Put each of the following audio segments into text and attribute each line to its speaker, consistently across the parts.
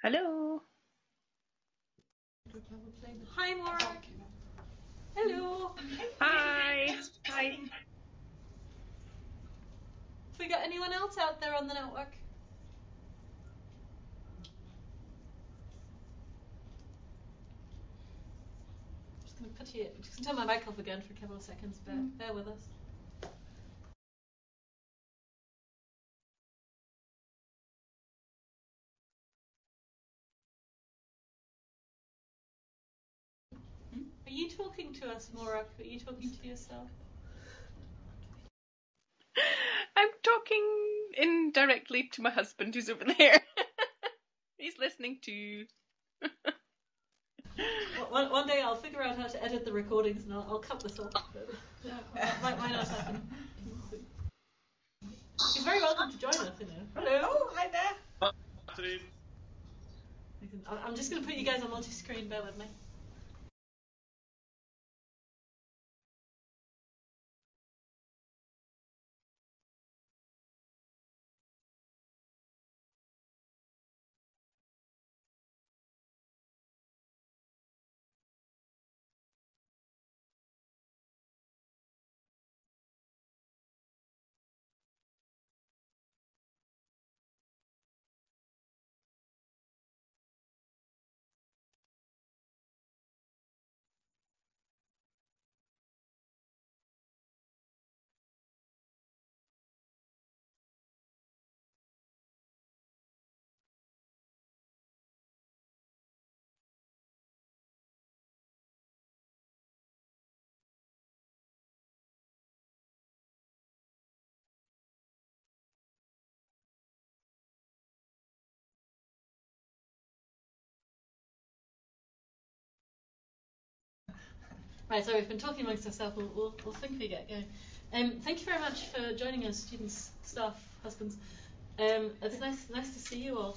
Speaker 1: Hello.
Speaker 2: Hi, Maura. Hello.
Speaker 1: Hi. Hi.
Speaker 2: Have we got anyone else out there on the network? I'm just going to turn my mic off again for a couple of seconds, but bear with us. Are you talking to us, Maura? Are you talking to yourself?
Speaker 1: I'm talking indirectly to my husband who's over there. He's listening too.
Speaker 2: One day I'll figure out how to edit the recordings and I'll cut this off. Might not happen. He's very welcome to join us, you know.
Speaker 3: Hello. Oh, hi there.
Speaker 2: I'm just going to put you guys on multi-screen, bear with me. Right, so we've been talking amongst ourselves. We'll think we get going. Thank you very much for joining us, students, staff, husbands. It's nice to see you all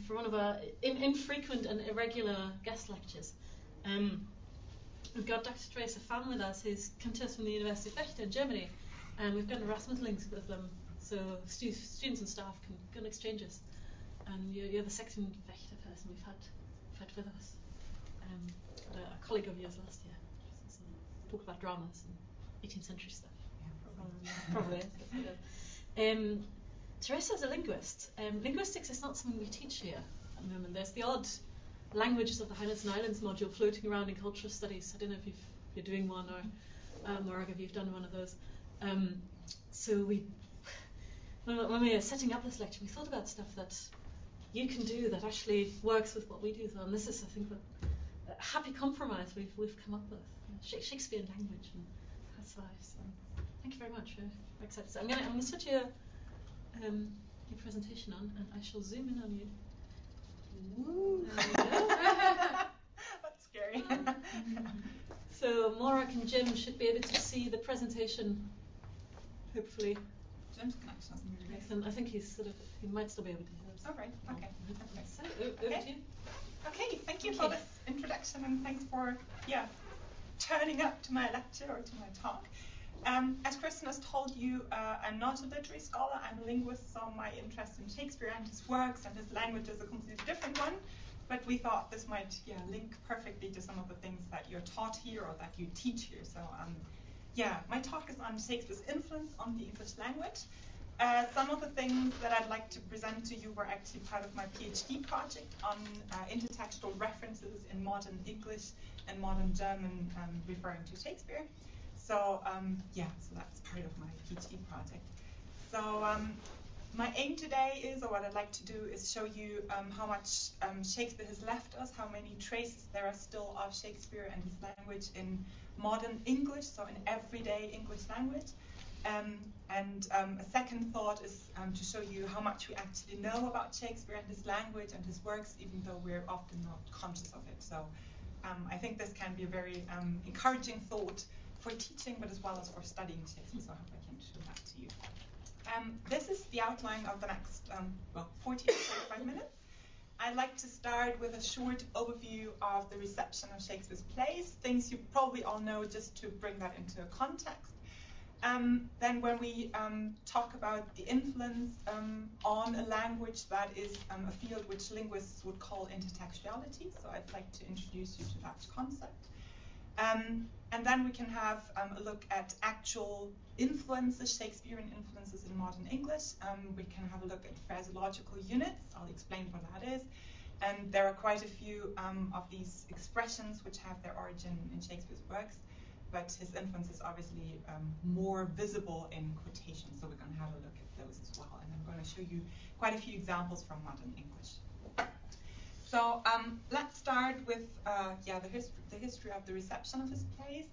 Speaker 2: for one of our infrequent and irregular guest lectures. We've got Dr. Teresa Pham with us, who's come to us from the University of Vechta in Germany, and we've got an Erasmus links with them, so students and staff can exchange us. And you're the second Vechta person we've had with us. A colleague of yours last year. Talk about dramas and 18th century stuff.
Speaker 3: Yeah,
Speaker 2: probably. Teresa's a linguist. Linguistics is not something we teach here at the moment. There's the odd languages of the Highlands and Islands module floating around in cultural studies. I don't know if you're doing one or if you've done one of those. So when we were setting up this lecture, we thought about stuff that you can do that actually works with what we do. And this is, I think, a happy compromise we've come up with. Shakespeare language and past lives. So thank you very much. We're excited. So I'm going to switch your presentation on, and I shall zoom in on you.
Speaker 3: Woo. That's scary.
Speaker 2: So Morag and Jim should be able to see the presentation. Hopefully.
Speaker 3: Jim's connection isn't really
Speaker 2: good. I think he might still be able to hear us.
Speaker 3: Oh, right. Okay.
Speaker 2: So over to you.
Speaker 3: Okay, thank you for this introduction, and thanks for turning up to my lecture or to my talk. As Kristen has told you, I'm not a literary scholar, I'm a linguist, so my interest in Shakespeare and his works and his language is a completely different one, but we thought this might link perfectly to some of the things that you're taught here or that you teach here. So my talk is on Shakespeare's influence on the English language. Some of the things that I'd like to present to you were actually part of my PhD project on intertextual references in modern English and modern German referring to Shakespeare. So so that's part of my PhD project. So my aim today is, or what I'd like to do, is show you how much Shakespeare has left us, how many traces there are still of Shakespeare and his language in modern English, so in everyday English language. A second thought is to show you how much we actually know about Shakespeare and his language and his works, even though we're often not conscious of it. So I think this can be a very encouraging thought for teaching, but as well as for studying Shakespeare, so I hope I can show that to you. This is the outline of the next 40 to 45 minutes. I'd like to start with a short overview of the reception of Shakespeare's plays, things you probably all know, just to bring that into context. Then when we talk about the influence on a language, that is a field which linguists would call intertextuality. So I'd like to introduce you to that concept. And then we can have a look at actual influences, Shakespearean influences in modern English. We can have a look at phraseological units. I'll explain what that is. And there are quite a few of these expressions which have their origin in Shakespeare's works, but his influence is obviously more visible in quotations, so we're going to have a look at those as well. And I'm going to show you quite a few examples from modern English. So let's start with the history of the reception of his plays.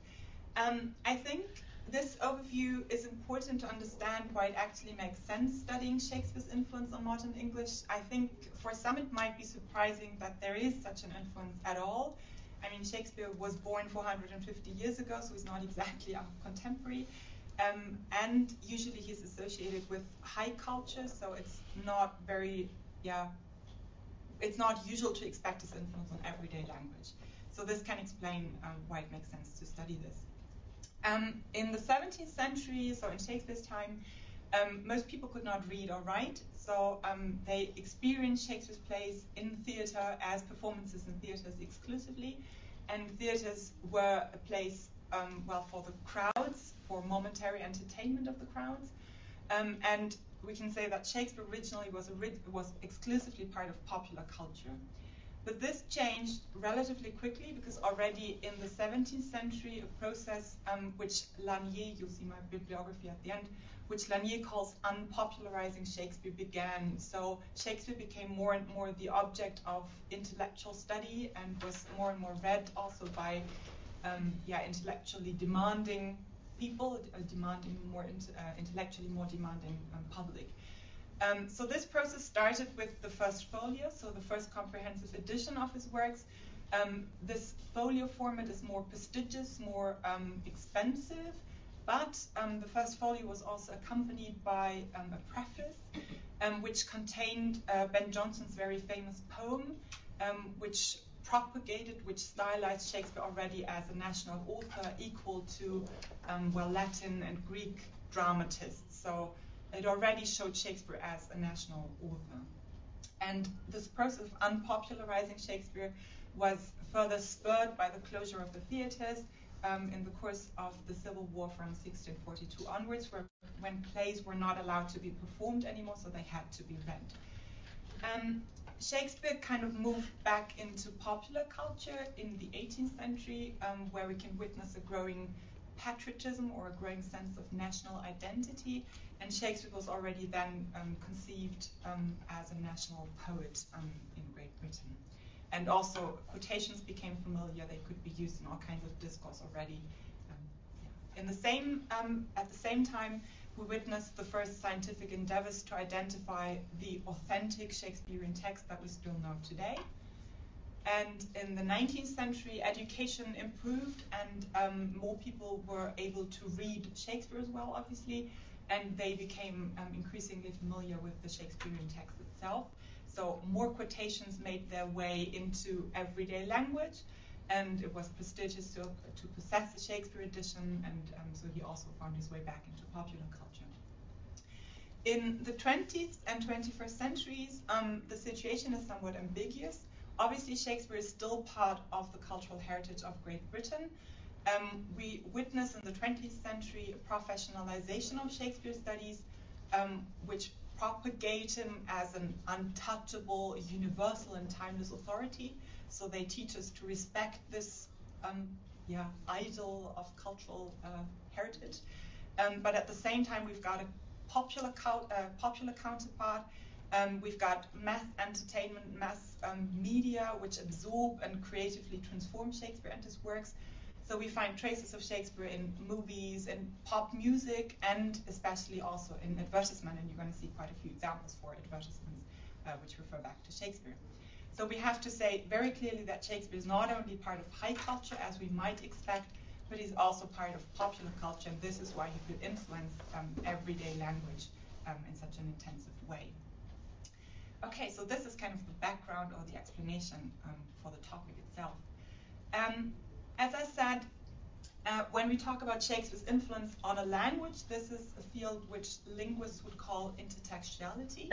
Speaker 3: I think this overview is important to understand why it actually makes sense studying Shakespeare's influence on modern English. I think for some it might be surprising that there is such an influence at all. I mean, Shakespeare was born 450 years ago, so he's not exactly our contemporary. And usually he's associated with high culture, so it's not very, it's not usual to expect his influence on everyday language. So this can explain why it makes sense to study this. In the 17th century, so in Shakespeare's time, most people could not read or write, so they experienced Shakespeare's plays in theatre as performances in theatres exclusively, and theatres were a place, for the crowds, for momentary entertainment of the crowds, and we can say that Shakespeare originally was exclusively part of popular culture. But this changed relatively quickly because already in the 17th century, a process which Lanier, you'll see my bibliography at the end, which Lanier calls unpopularizing Shakespeare began. So Shakespeare became more and more the object of intellectual study and was more and more read also by intellectually demanding people, intellectually more demanding public. So this process started with the first folio, so the first comprehensive edition of his works. This folio format is more prestigious, more expensive, but the first folio was also accompanied by a preface, which contained Ben Jonson's very famous poem, which stylized Shakespeare already as a national author equal to Latin and Greek dramatists. So it already showed Shakespeare as a national author. And this process of unpopularizing Shakespeare was further spurred by the closure of the theatres in the course of the Civil War from 1642 onwards, when plays were not allowed to be performed anymore, so they had to be read. Shakespeare kind of moved back into popular culture in the 18th century, where we can witness a growing patriotism or a growing sense of national identity, and Shakespeare was already then conceived as a national poet in Great Britain. And also quotations became familiar; they could be used in all kinds of discourse already. At the same time, we witnessed the first scientific endeavors to identify the authentic Shakespearean text that we still know today. And in the 19th century, education improved, and more people were able to read Shakespeare as well, obviously, and they became increasingly familiar with the Shakespearean text itself. So more quotations made their way into everyday language, and it was prestigious to possess the Shakespeare edition, and so he also found his way back into popular culture. In the 20th and 21st centuries, the situation is somewhat ambiguous. Obviously, Shakespeare is still part of the cultural heritage of Great Britain. We witness in the 20th century a professionalization of Shakespeare studies, which propagate him as an untouchable, universal, and timeless authority. So they teach us to respect this idol of cultural heritage. But at the same time, we've got a popular counterpart. We've got mass entertainment, mass media, which absorb and creatively transform Shakespeare and his works. So we find traces of Shakespeare in movies, in pop music, and especially also in advertisement. And you're going to see quite a few examples for advertisements which refer back to Shakespeare. So we have to say very clearly that Shakespeare is not only part of high culture, as we might expect, but he's also part of popular culture, and this is why he could influence everyday language in such an intensive way. Okay, so this is kind of the background or the explanation for the topic itself. As I said, when we talk about Shakespeare's influence on a language, this is a field which linguists would call intertextuality.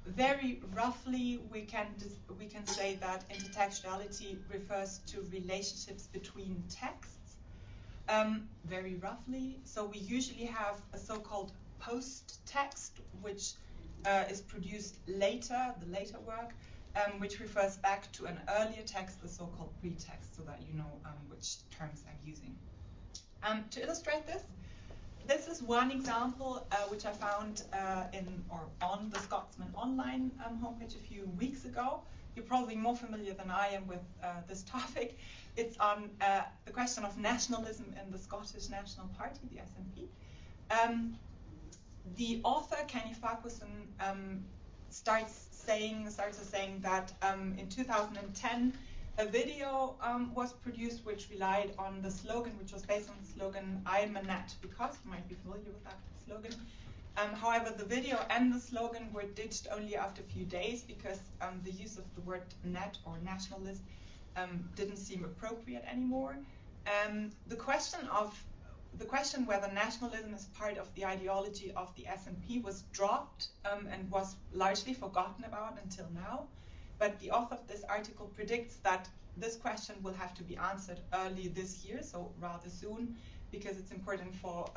Speaker 3: Very roughly, we can say that intertextuality refers to relationships between texts. Very roughly, so we usually have a so-called post-text, which is produced later, the later work, which refers back to an earlier text, the so-called pretext, so that you know which terms I'm using. To illustrate this, this is one example which I found on the Scotsman Online homepage a few weeks ago. You're probably more familiar than I am with this topic. It's on the question of nationalism in the Scottish National Party, the SNP. The author, Kenny Farquharson, starts saying that in 2010 a video was produced which relied on the slogan, which was based on the slogan, "I'm a nat because," you might be familiar with that slogan. However, the video and the slogan were ditched only after a few days because the use of the word nat or nationalist didn't seem appropriate anymore. The question whether nationalism is part of the ideology of the SNP was dropped and was largely forgotten about until now. But the author of this article predicts that this question will have to be answered early this year, so rather soon, because it's important for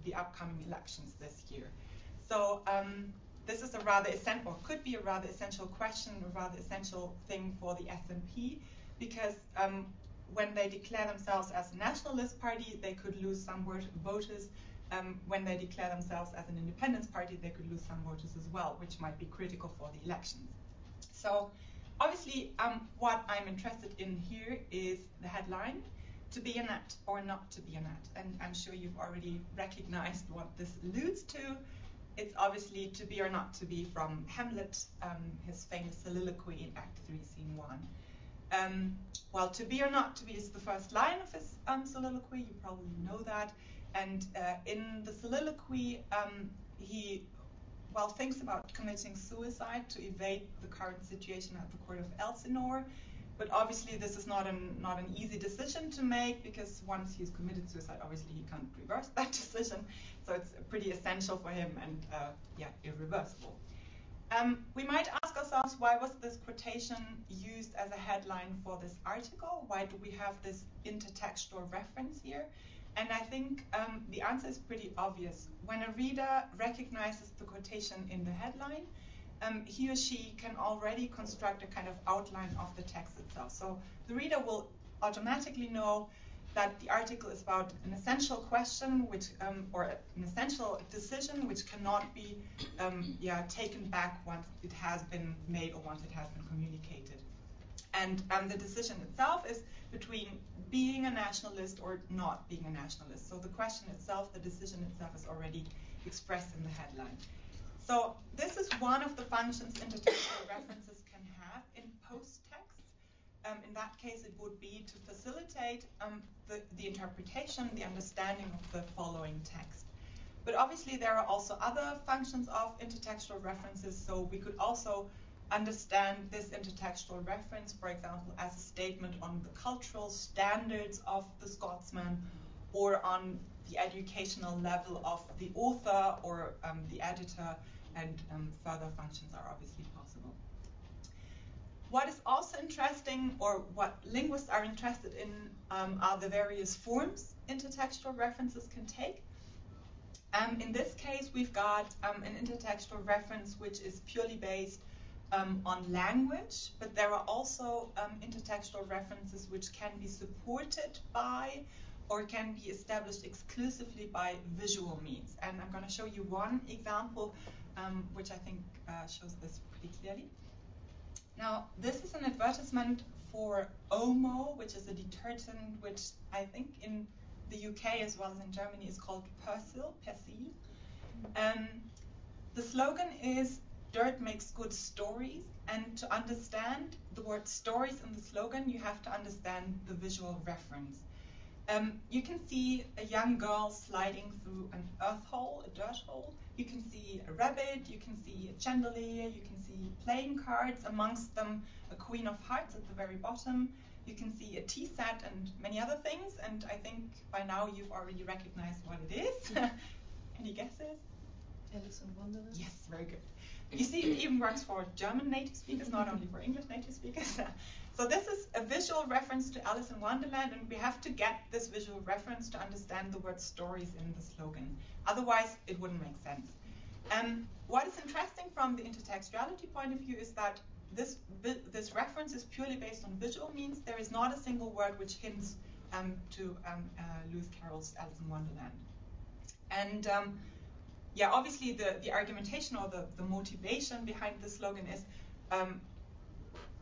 Speaker 3: the upcoming elections this year. So this is a rather essential, or could be a rather essential question, a rather essential thing for the SNP, because when they declare themselves as a nationalist party, they could lose some voters. When they declare themselves as an independence party, they could lose some voters as well, which might be critical for the elections. So obviously, what I'm interested in here is the headline, "To be a nat or not to be a nat." And I'm sure you've already recognized what this alludes to. It's obviously to be or not to be from Hamlet, his famous soliloquy in Act 3, Scene 1. Well, to be or not to be is the first line of his soliloquy. You probably know that. And in the soliloquy, he thinks about committing suicide to evade the current situation at the court of Elsinore. But obviously, this is not an easy decision to make, because once he's committed suicide, obviously he can't reverse that decision. So it's pretty essential for him and irreversible. We might ask ourselves, why was this quotation used as a headline for this article? Why do we have this intertextual reference here? And I think the answer is pretty obvious. When a reader recognizes the quotation in the headline, he or she can already construct a kind of outline of the text itself. So the reader will automatically know that the article is about an essential question, or an essential decision, which cannot be taken back once it has been made or once it has been communicated. And the decision itself is between being a nationalist or not being a nationalist. So the question itself, the decision itself, is already expressed in the headline. So this is one of the functions intertextual references can have in post-text. In that case, it would be to facilitate the interpretation, the understanding of the following text. But obviously, there are also other functions of intertextual references. So we could also understand this intertextual reference, for example, as a statement on the cultural standards of the Scotsman, or on the educational level of the author or the editor, and further functions are obviously possible. What is also interesting, or what linguists are interested in, are the various forms intertextual references can take. In this case, we've got an intertextual reference which is purely based on language, but there are also intertextual references which can be supported by or can be established exclusively by visual means. And I'm going to show you one example which I think shows this pretty clearly. Now, this is an advertisement for Omo, which is a detergent which I think in the UK as well as in Germany is called Persil. The slogan is "Dirt makes good stories," and to understand the word stories in the slogan, you have to understand the visual reference. You can see a young girl sliding through an earth hole, a dirt hole. You can see a rabbit, you can see a chandelier, you can see playing cards, amongst them a Queen of Hearts at the very bottom. You can see a tea set and many other things, and I think by now you've already recognized what it is. Any guesses?
Speaker 2: Alice in Wonderland.
Speaker 3: Yes, very good. You see, it even works for German native speakers, not only for English native speakers. So this is a visual reference to Alice in Wonderland, and we have to get this visual reference to understand the word stories in the slogan. Otherwise, it wouldn't make sense. What is interesting from the intertextuality point of view is that this reference is purely based on visual means. There is not a single word which hints to Lewis Carroll's Alice in Wonderland. And yeah, obviously the argumentation or the motivation behind the slogan is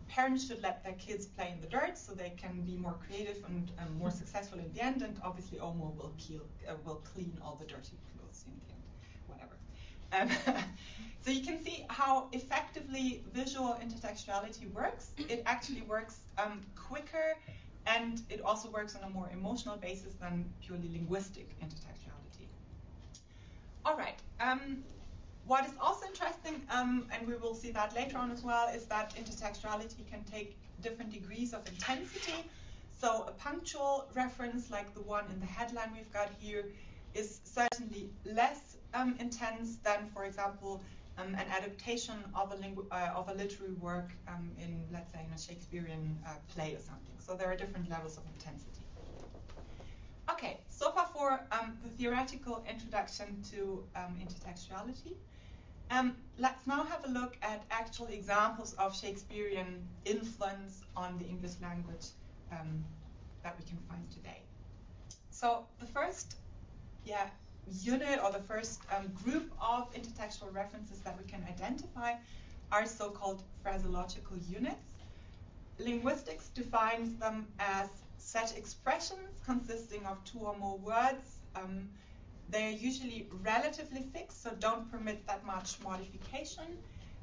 Speaker 3: parents should let their kids play in the dirt so they can be more creative and more successful in the end, and obviously Omo will clean all the dirty clothes in the end, whatever. So you can see how effectively visual intertextuality works. It actually works quicker, and it also works on a more emotional basis than purely linguistic intertextuality. All right. What is also interesting, and we will see that later on as well, is that intertextuality can take different degrees of intensity. So a punctual reference like the one in the headline we've got here is certainly less intense than, for example, an adaptation of a literary work in, let's say, in a Shakespearean play or something. So there are different levels of intensity. Okay, so far for the theoretical introduction to intertextuality. Let's now have a look at actual examples of Shakespearean influence on the English language that we can find today. So the first unit, or the first group of intertextual references that we can identify are so-called phraseological units. Linguistics defines them as set expressions consisting of two or more words. They are usually relatively fixed, so don't permit that much modification.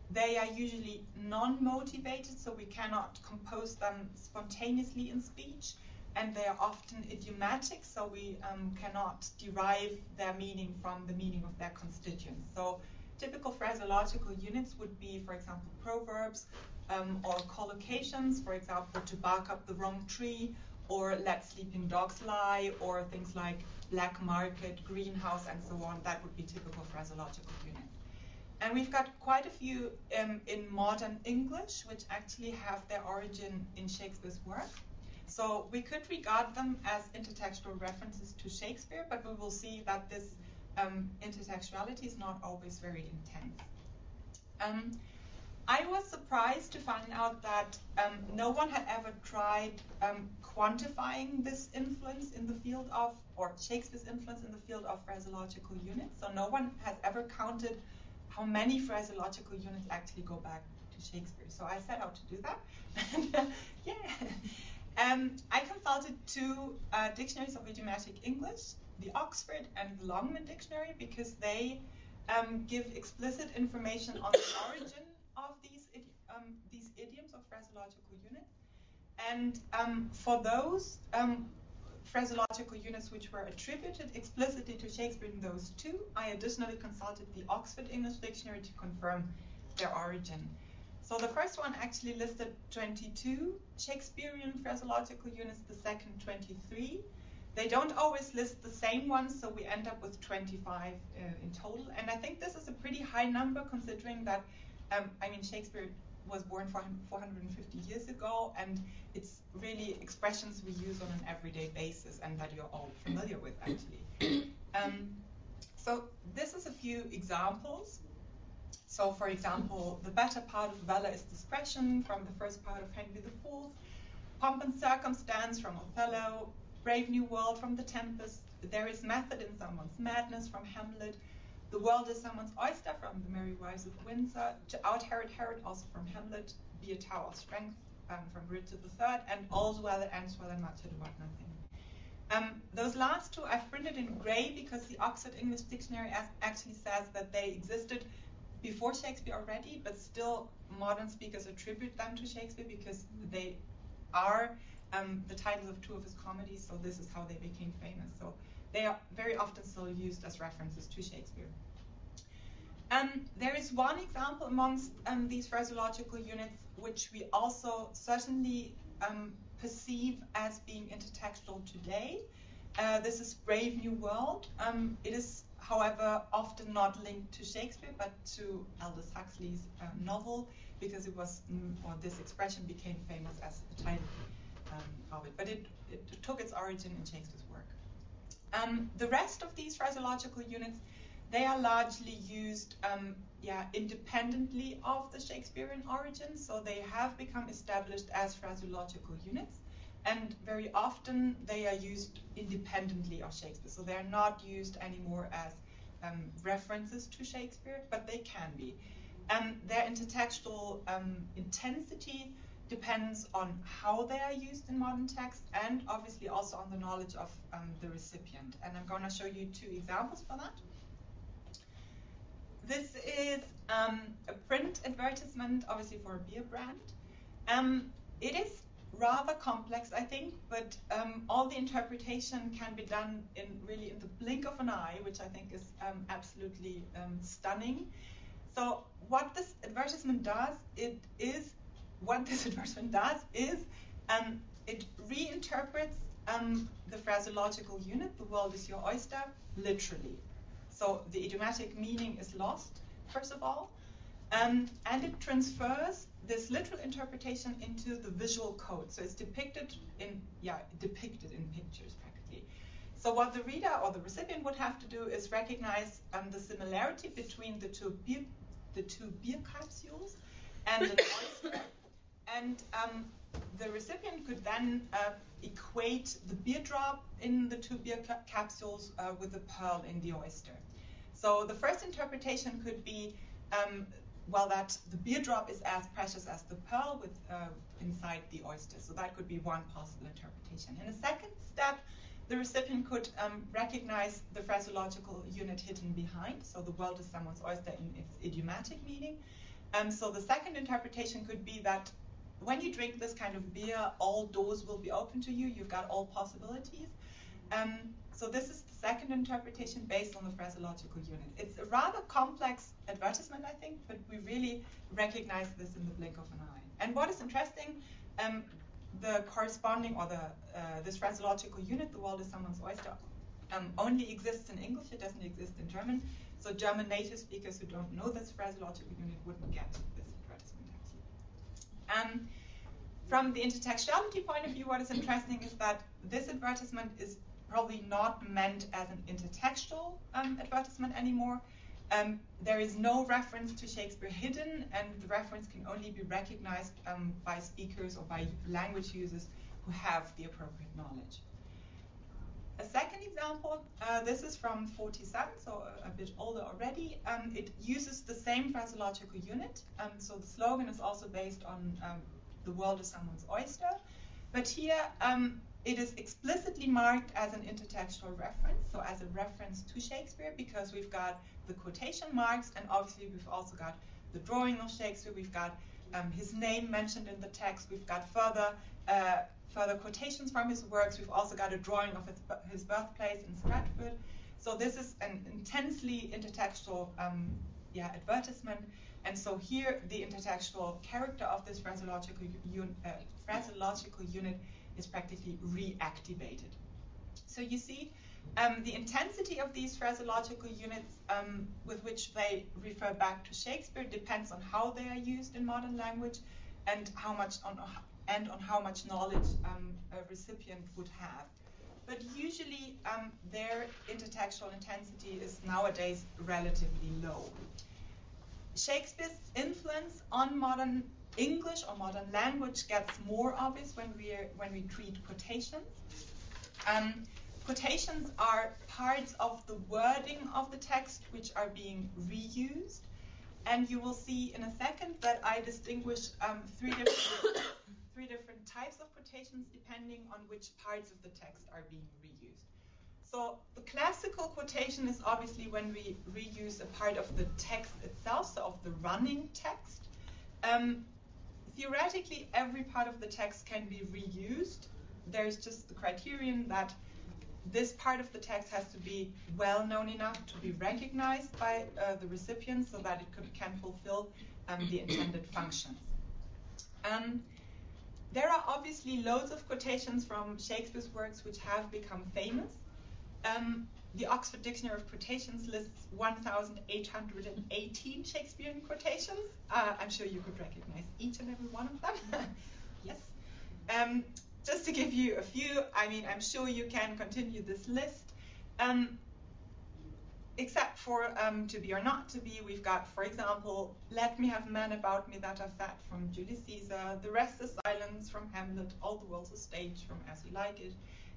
Speaker 3: They are usually non-motivated, so we cannot compose them spontaneously in speech. And they are often idiomatic, so we cannot derive their meaning from the meaning of their constituents. So typical phraseological units would be, for example, proverbs or collocations, for example, to bark up the wrong tree, or let sleeping dogs lie, or things like black market, greenhouse, and so on. That would be typical phraseological units. And we've got quite a few in modern English, which actually have their origin in Shakespeare's work. So we could regard them as intertextual references to Shakespeare, but we will see that this intertextuality is not always very intense. I was surprised to find out that no one had ever tried quantifying this influence in the field of, or Shakespeare's influence in the field of phraseological units. So no one has ever counted how many phraseological units actually go back to Shakespeare. So I set out to do that. I consulted two dictionaries of idiomatic English, the Oxford and the Longman Dictionary, because they give explicit information on the origin of these idioms of phraseological units. And for those phraseological units which were attributed explicitly to Shakespeare in those two, I additionally consulted the Oxford English Dictionary to confirm their origin. So the first one actually listed 22 Shakespearean phraseological units, the second 23. They don't always list the same ones, so we end up with 25 in total. And I think this is a pretty high number, considering that, Shakespeare was born 450 years ago, and it's really expressions we use on an everyday basis and that you're all familiar with, actually. So this is a few examples. So, for example, the better part of valor is discretion from the first part of Henry IV, pomp and circumstance from Othello, Brave New World from The Tempest, there is method in someone's madness from Hamlet, the world is someone's oyster from The Merry Wives of Windsor, to out Herod Herod also from Hamlet, be a tower of strength from Richard III, and all's well that ends well and much ado about nothing. Those last two I've printed in grey because the Oxford English Dictionary actually says that they existed before Shakespeare already, but still modern speakers attribute them to Shakespeare because they are the titles of two of his comedies, so this is how they became famous. So they are very often still used as references to Shakespeare. There is one example amongst these phraseological units which we also certainly perceive as being intertextual today. This is Brave New World. It is, however, often not linked to Shakespeare, but to Aldous Huxley's novel, because it was, or this expression became famous as the title of it. But it took its origin in Shakespeare's work. The rest of these phraseological units, they are largely used independently of the Shakespearean origin, so they have become established as phraseological units, and very often they are used independently of Shakespeare, so they're not used anymore as references to Shakespeare, but they can be. Their intertextual intensity depends on how they are used in modern text, and obviously also on the knowledge of the recipient. And I'm going to show you 2 examples for that. This is a print advertisement, obviously for a beer brand. It is rather complex, I think, but all the interpretation can be done in the blink of an eye, which I think is absolutely stunning. So what this advertisement does is it reinterprets the phraseological unit, the world is your oyster, literally. So the idiomatic meaning is lost, first of all, and it transfers this literal interpretation into the visual code. So it's depicted in pictures practically. So what the reader or the recipient would have to do is recognize the similarity between the two beer capsules and an oyster, and the recipient could then equate the beer drop in the 2 beer capsules with the pearl in the oyster. So the first interpretation could be, that the beer drop is as precious as the pearl with inside the oyster. So that could be one possible interpretation. In a second step, the recipient could recognize the phraseological unit hidden behind. So the world is someone's oyster in its idiomatic meaning. So the second interpretation could be that when you drink this kind of beer, all doors will be open to you. You've got all possibilities. So this is the second interpretation based on the phraseological unit. It's a rather complex advertisement, I think, but we really recognize this in the blink of an eye. And what is interesting, the corresponding, or this phraseological unit, the world is someone's oyster, only exists in English. It doesn't exist in German. So German native speakers who don't know this phraseological unit wouldn't get this advertisement, actually. From the intertextuality point of view, what is interesting is that this advertisement is probably not meant as an intertextual advertisement anymore. There is no reference to Shakespeare hidden, and the reference can only be recognized by speakers or by language users who have the appropriate knowledge. A second example, this is from 47, so a bit older already. It uses the same phraseological unit, so the slogan is also based on the world is someone's oyster, but here it is explicitly marked as an intertextual reference, so as a reference to Shakespeare, because we've got the quotation marks, and obviously we've also got the drawing of Shakespeare, we've got his name mentioned in the text, we've got further quotations from his works, we've also got a drawing of his birthplace in Stratford. So this is an intensely intertextual advertisement, and so here the intertextual character of this phraseological unit is practically reactivated. So you see, the intensity of these phraseological units with which they refer back to Shakespeare depends on how they are used in modern language, and on how much knowledge a recipient would have. But usually their intertextual intensity is nowadays relatively low. Shakespeare's influence on modern English or modern language gets more obvious when we treat quotations. Quotations are parts of the wording of the text which are being reused, and you will see in a second that I distinguish three different types of quotations depending on which parts of the text are being reused. So the classical quotation is obviously when we reuse a part of the text itself, so of the running text. Theoretically, every part of the text can be reused. There's just the criterion that this part of the text has to be well known enough to be recognized by the recipient so that it can fulfill the intended functions. There are obviously loads of quotations from Shakespeare's works which have become famous. The Oxford Dictionary of Quotations lists 1,818 Shakespearean quotations. I'm sure you could recognize each and every one of them. Yes. Just to give you a few, I mean, I'm sure you can continue this list. Except for to be or not to be, we've got, for example, let me have men about me that are fat from Julius Caesar, the rest is silence from Hamlet, all the world's a stage from As You Like It,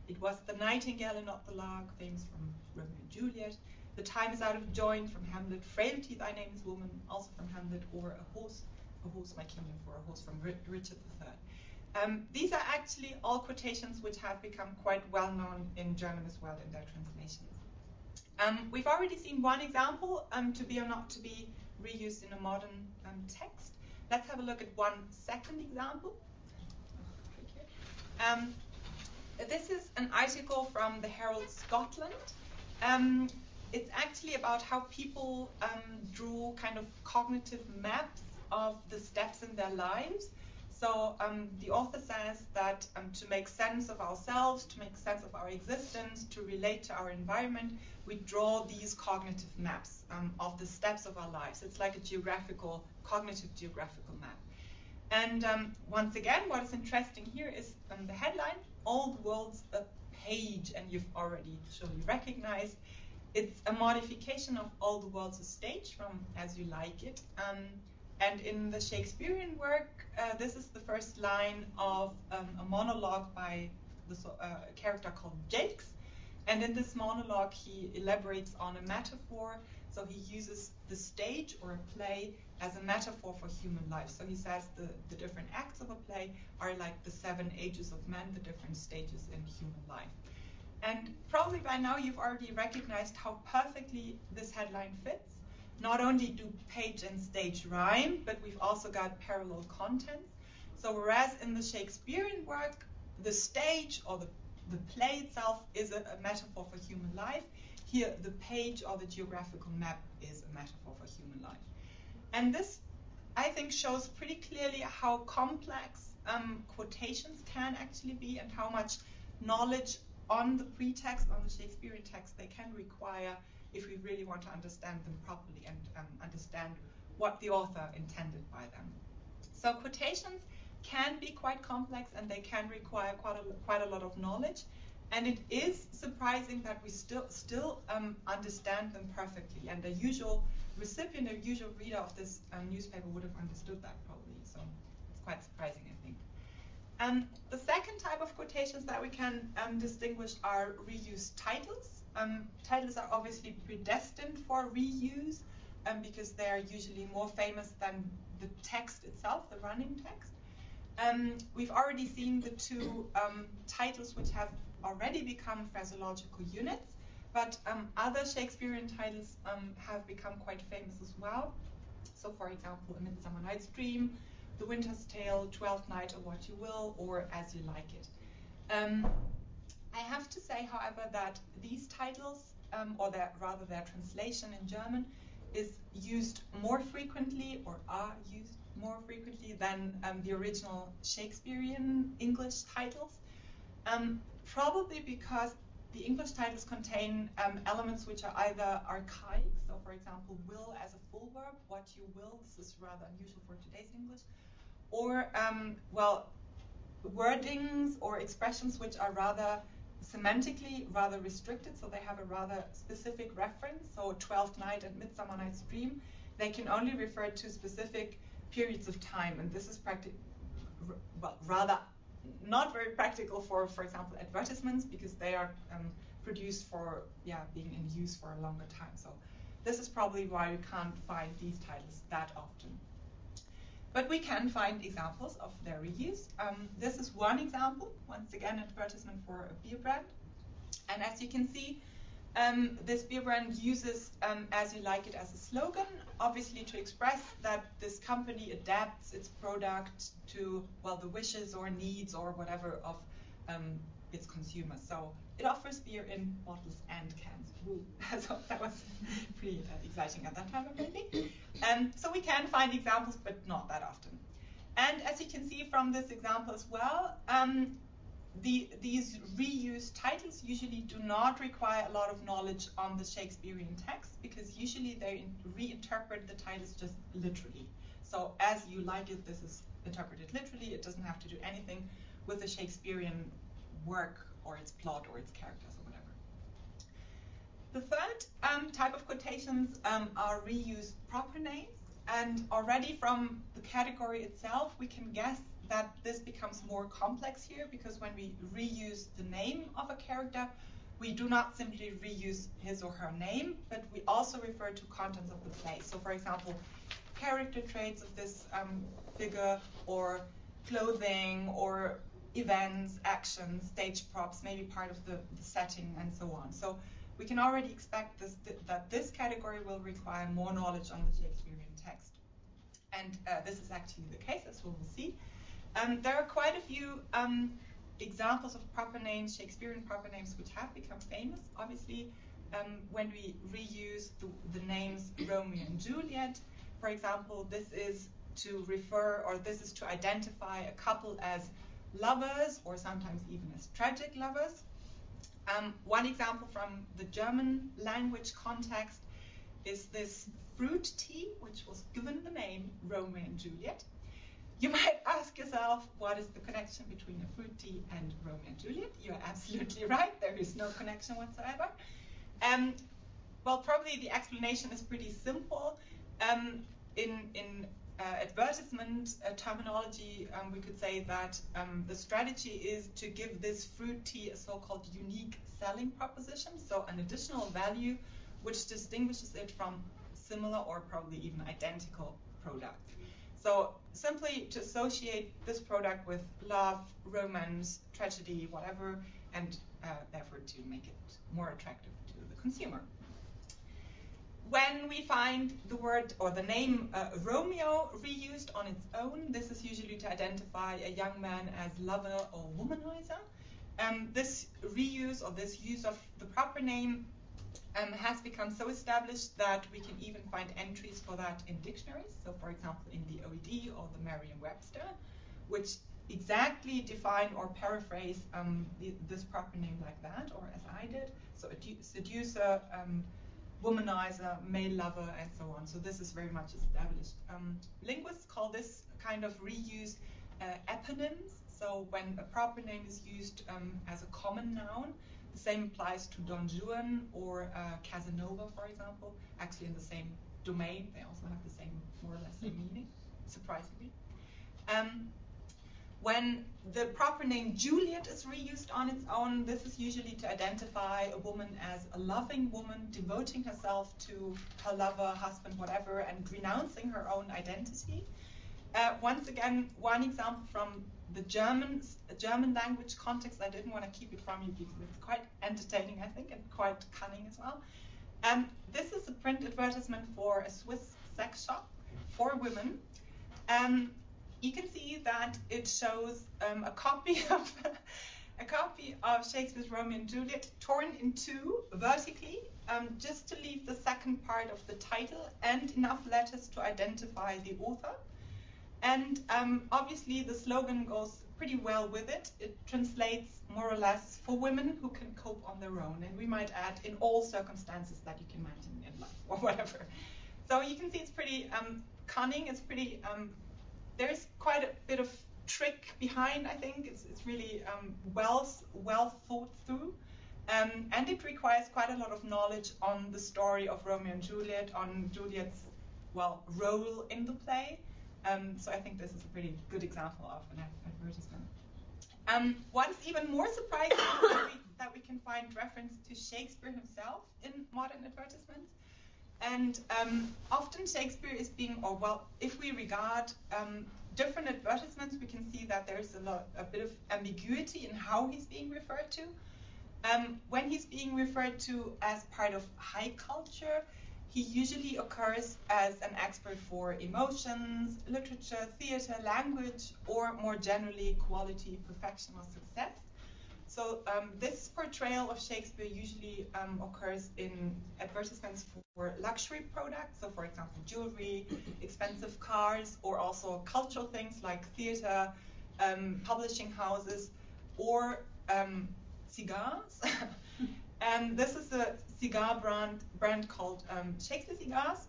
Speaker 3: it was the nightingale and not the lark, famous from Romeo and Juliet, the time is out of joint from Hamlet, frailty thy name is woman, also from Hamlet, or a horse my kingdom for a horse from Richard III. These are actually all quotations which have become quite well known in German as well in their translations. We've already seen one example, to be or not to be, reused in a modern text. Let's have a look at one second example. This is an article from the Herald Scotland. It's actually about how people drew kind of cognitive maps of the steps in their lives. So the author says that to make sense of ourselves, to make sense of our existence, to relate to our environment, we draw these cognitive maps of the steps of our lives. It's like a cognitive geographical map. And once again, what is interesting here is the headline, All the World's a Page, and you've already surely recognized. It's a modification of All the World's a Stage from As You Like It. And in the Shakespearean work, this is the first line of a monologue by a character called Jakes. And in this monologue, he elaborates on a metaphor. So he uses the stage or a play as a metaphor for human life. So he says the different acts of a play are like the 7 ages of men, the different stages in human life. And probably by now you've already recognized how perfectly this headline fits. Not only do page and stage rhyme, but we've also got parallel contents. So whereas in the Shakespearean work, the stage or the play itself is a metaphor for human life, here the page or the geographical map is a metaphor for human life. And this, I think, shows pretty clearly how complex quotations can actually be and how much knowledge on the pretext, on the Shakespearean text, they can require if we really want to understand them properly and understand what the author intended by them. So quotations can be quite complex and they can require quite a lot of knowledge. And it is surprising that we still understand them perfectly. And the usual recipient, the usual reader of this newspaper would have understood that probably. So it's quite surprising, I think. The second type of quotations that we can distinguish are reused titles. Titles are obviously predestined for reuse because they are usually more famous than the text itself, the running text. We've already seen the two titles which have already become phraseological units, but other Shakespearean titles have become quite famous as well. So for example, A Midsummer Night's Dream, The Winter's Tale, Twelfth Night, or What You Will, or As You Like It. I have to say, however, that these titles, or rather their translation in German, is used more frequently or are used more frequently than the original Shakespearean English titles. Probably because the English titles contain elements which are either archaic, so for example, will as a full verb, what you will, this is rather unusual for today's English, or, wordings or expressions which are rather semantically rather restricted, so they have a rather specific reference. So Twelfth Night and Midsummer Night's Dream, they can only refer to specific periods of time, and this is rather not very practical for example, advertisements, because they are produced for being in use for a longer time. So this is probably why we can't find these titles that often. But we can find examples of their reuse. This is one example, once again, an advertisement for a beer brand. And as you can see, this beer brand uses As You Like It as a slogan, obviously to express that this company adapts its product to, the wishes or needs or whatever of its consumers. So it offers beer in bottles and cans. Woo. So that was pretty exciting at that time, maybe. So we can find examples, but not that often. And as you can see from this example as well, these reused titles usually do not require a lot of knowledge on the Shakespearean text, because usually they reinterpret the titles just literally. So as you like it, this is interpreted literally. It doesn't have to do anything with the Shakespearean work or its plot or its characters or whatever. The third type of quotations are reused proper names. And already from the category itself, we can guess that this becomes more complex here, because when we reuse the name of a character, we do not simply reuse his or her name, but we also refer to contents of the play. So for example, character traits of this figure, or clothing, or events, actions, stage props, maybe part of the setting, and so on. So we can already expect that this category will require more knowledge on the Shakespearean text. And this is actually the case, as we will see. There are quite a few examples of proper names, Shakespearean proper names, which have become famous. Obviously, when we reuse the names Romeo and Juliet, for example, this is to refer, or this is to identify a couple as lovers, or sometimes even as tragic lovers. One example from the German language context is this fruit tea, which was given the name Romeo and Juliet. You might ask yourself, what is the connection between a fruit tea and Romeo and Juliet? You're absolutely right. There is no connection whatsoever. Well, probably the explanation is pretty simple. In advertisement terminology, we could say that the strategy is to give this fruit tea a so-called unique selling proposition, so an additional value which distinguishes it from similar or probably even identical products. So simply to associate this product with love, romance, tragedy, whatever, and therefore to make it more attractive to the consumer. When we find the word or the name Romeo reused on its own, this is usually to identify a young man as lover or womanizer. This reuse, or this use of the proper name, has become so established that we can even find entries for that in dictionaries. So for example, in the OED or the Merriam-Webster, which exactly define or paraphrase this proper name like that, or as I did. So seducer, womanizer, male lover, and so on. So this is very much established. Linguists call this kind of reuse eponyms. So when a proper name is used as a common noun, the same applies to Don Juan or Casanova, for example, actually in the same domain. They also have the same, more or less, same meaning, surprisingly. When the proper name Juliet is reused on its own, this is usually to identify a woman as a loving woman, devoting herself to her lover, husband, whatever, and renouncing her own identity. Once again, one example from the German language context. I didn't want to keep it from you because it's quite entertaining, I think, and quite cunning as well. This is a print advertisement for a Swiss sex shop for women. You can see that it shows a copy of Shakespeare's Romeo and Juliet torn in two vertically, just to leave the second part of the title and enough letters to identify the author. And obviously the slogan goes pretty well with it. It translates more or less for women who can cope on their own. And we might add in all circumstances that you can imagine in life or whatever. So you can see it's pretty cunning. It's pretty, there's quite a bit of trick behind, I think. It's really well thought through. And it requires quite a lot of knowledge on the story of Romeo and Juliet, on Juliet's, well, role in the play. So I think this is a pretty good example of an advertisement. What's even more surprising is that we can find reference to Shakespeare himself in modern advertisements. And often Shakespeare is being, or well, if we regard different advertisements, we can see that there's a bit of ambiguity in how he's being referred to. When he's being referred to as part of high culture, he usually occurs as an expert for emotions, literature, theater, language, or more generally, quality, perfection, or success. This portrayal of Shakespeare usually occurs in advertisements for luxury products. So, for example, jewelry, expensive cars, or also cultural things like theater, publishing houses, or cigars. And this is a cigar brand called Shakespeare Cigars.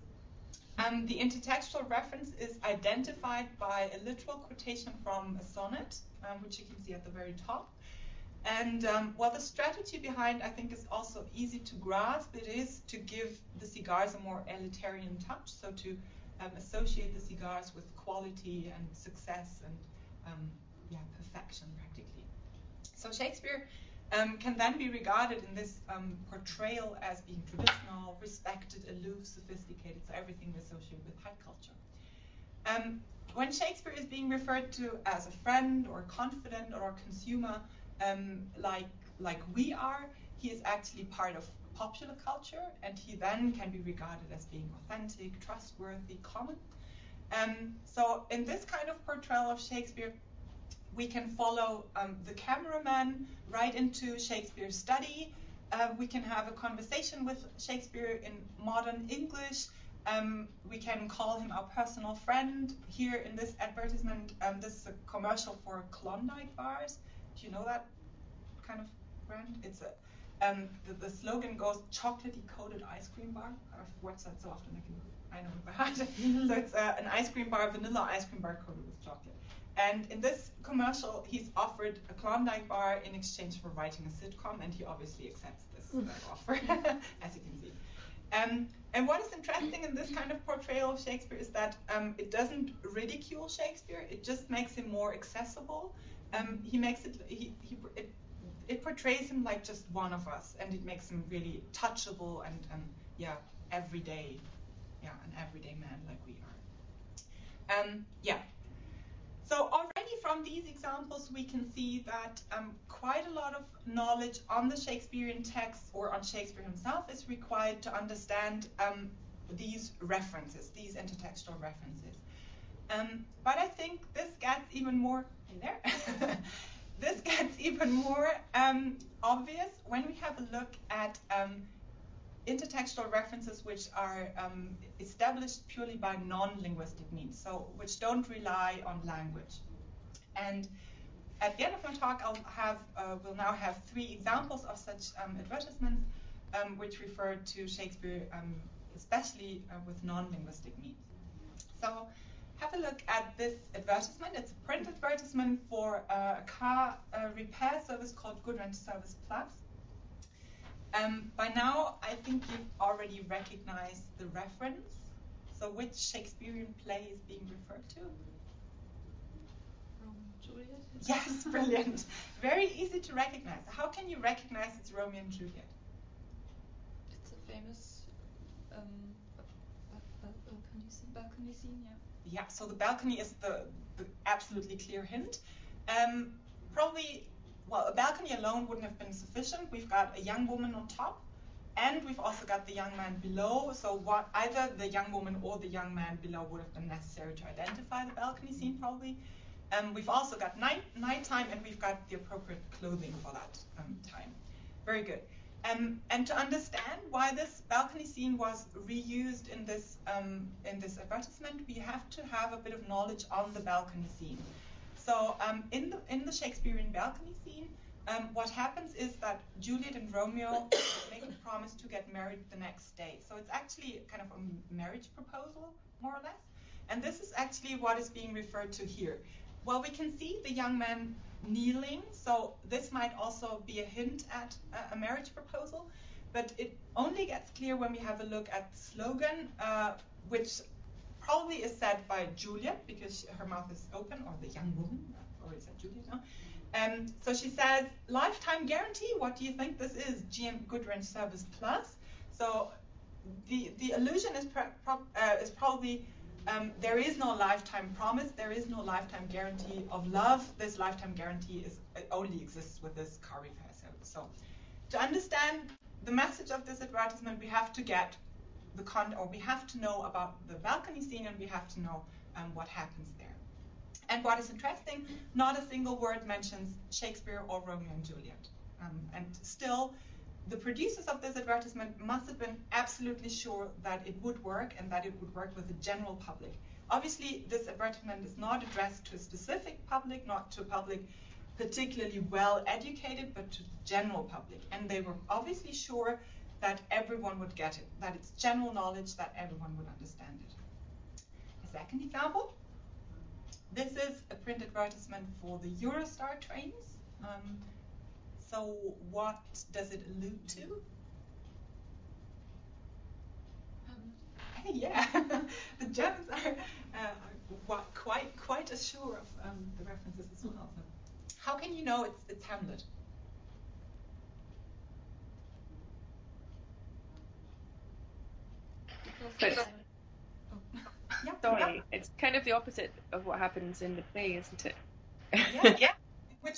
Speaker 3: The intertextual reference is identified by a literal quotation from a sonnet, which you can see at the very top. And the strategy behind, I think, is also easy to grasp. It is to give the cigars a more elitarian touch, so to associate the cigars with quality and success and perfection, practically. So Shakespeare can then be regarded in this portrayal as being traditional, respected, aloof, sophisticated, so everything we associate with high culture. When Shakespeare is being referred to as a friend or confidant or a consumer, like we are, he is actually part of popular culture, and he then can be regarded as being authentic, trustworthy, common. So in this kind of portrayal of Shakespeare, we can follow the cameraman right into Shakespeare's study. We can have a conversation with Shakespeare in modern English. We can call him our personal friend. Here in this advertisement, this is a commercial for Klondike bars. Do you know that kind of brand? It's the slogan goes chocolatey coated ice cream bar. I've watched that so often I know it by heart. So it's an ice cream bar, vanilla ice cream bar coated with chocolate. And in this commercial, he's offered a Klondike bar in exchange for writing a sitcom, and he obviously accepts this offer, as you can see. And what is interesting in this kind of portrayal of Shakespeare is that it doesn't ridicule Shakespeare; it just makes him more accessible. It portrays him like just one of us, and it makes him really touchable and everyday, an everyday man like we are. So already from these examples, we can see that quite a lot of knowledge on the Shakespearean text or on Shakespeare himself is required to understand these references, these intertextual references. But I think this gets even more in there. This gets even more obvious when we have a look at intertextual references which are established purely by non-linguistic means, so which don't rely on language. And at the end of my talk, we'll now have 3 examples of such advertisements which refer to Shakespeare, especially with non-linguistic means. So have a look at this advertisement. It's a print advertisement for a car repair service called Good Rent Service Plus. By now, I think you've already recognized the reference. So which Shakespearean play is being referred to?
Speaker 1: Romeo and Juliet?
Speaker 3: Yes, brilliant. Very easy to recognize. How can you recognize it's Romeo and Juliet?
Speaker 1: It's a famous balcony scene, yeah.
Speaker 3: Yeah, so the balcony is the absolutely clear hint. Probably, a balcony alone wouldn't have been sufficient. We've got a young woman on top, and we've also got the young man below. So either the young woman or the young man below would have been necessary to identify the balcony scene, probably. We've also got nighttime, and we've got the appropriate clothing for that time. Very good. And to understand why this balcony scene was reused in this advertisement, we have to have a bit of knowledge on the balcony scene. So in the Shakespearean balcony scene, what happens is that Juliet and Romeo make a promise to get married the next day. So it's actually kind of a marriage proposal, more or less. And this is actually what is being referred to here. Well, we can see the young man kneeling, so this might also be a hint at a marriage proposal, but it only gets clear when we have a look at the slogan, which probably is said by Juliet, because her mouth is open, or the young woman, I've already said Juliet now. So she says, lifetime guarantee, what do you think this is? GM Good Rent Service Plus. So the allusion is probably there is no lifetime promise, there is no lifetime guarantee of love. This lifetime guarantee only exists with this car repair service. So to understand the message of this advertisement, we have to get we have to know about the balcony scene, and we have to know what happens there. And what is interesting, not a single word mentions Shakespeare or Romeo and Juliet. And still, the producers of this advertisement must have been absolutely sure that it would work and that it would work with the general public. Obviously, this advertisement is not addressed to a specific public, not to a public particularly well educated, but to the general public. And they were obviously sure that everyone would get it, that it's general knowledge, that everyone would understand it. A second example. This is a print advertisement for the Eurostar trains. So what does it allude to? Yeah, the Germans are quite as sure of the references as well. How can you know it's Hamlet?
Speaker 1: Sorry, it's kind of the opposite of what happens in the play, isn't it?
Speaker 3: Yeah.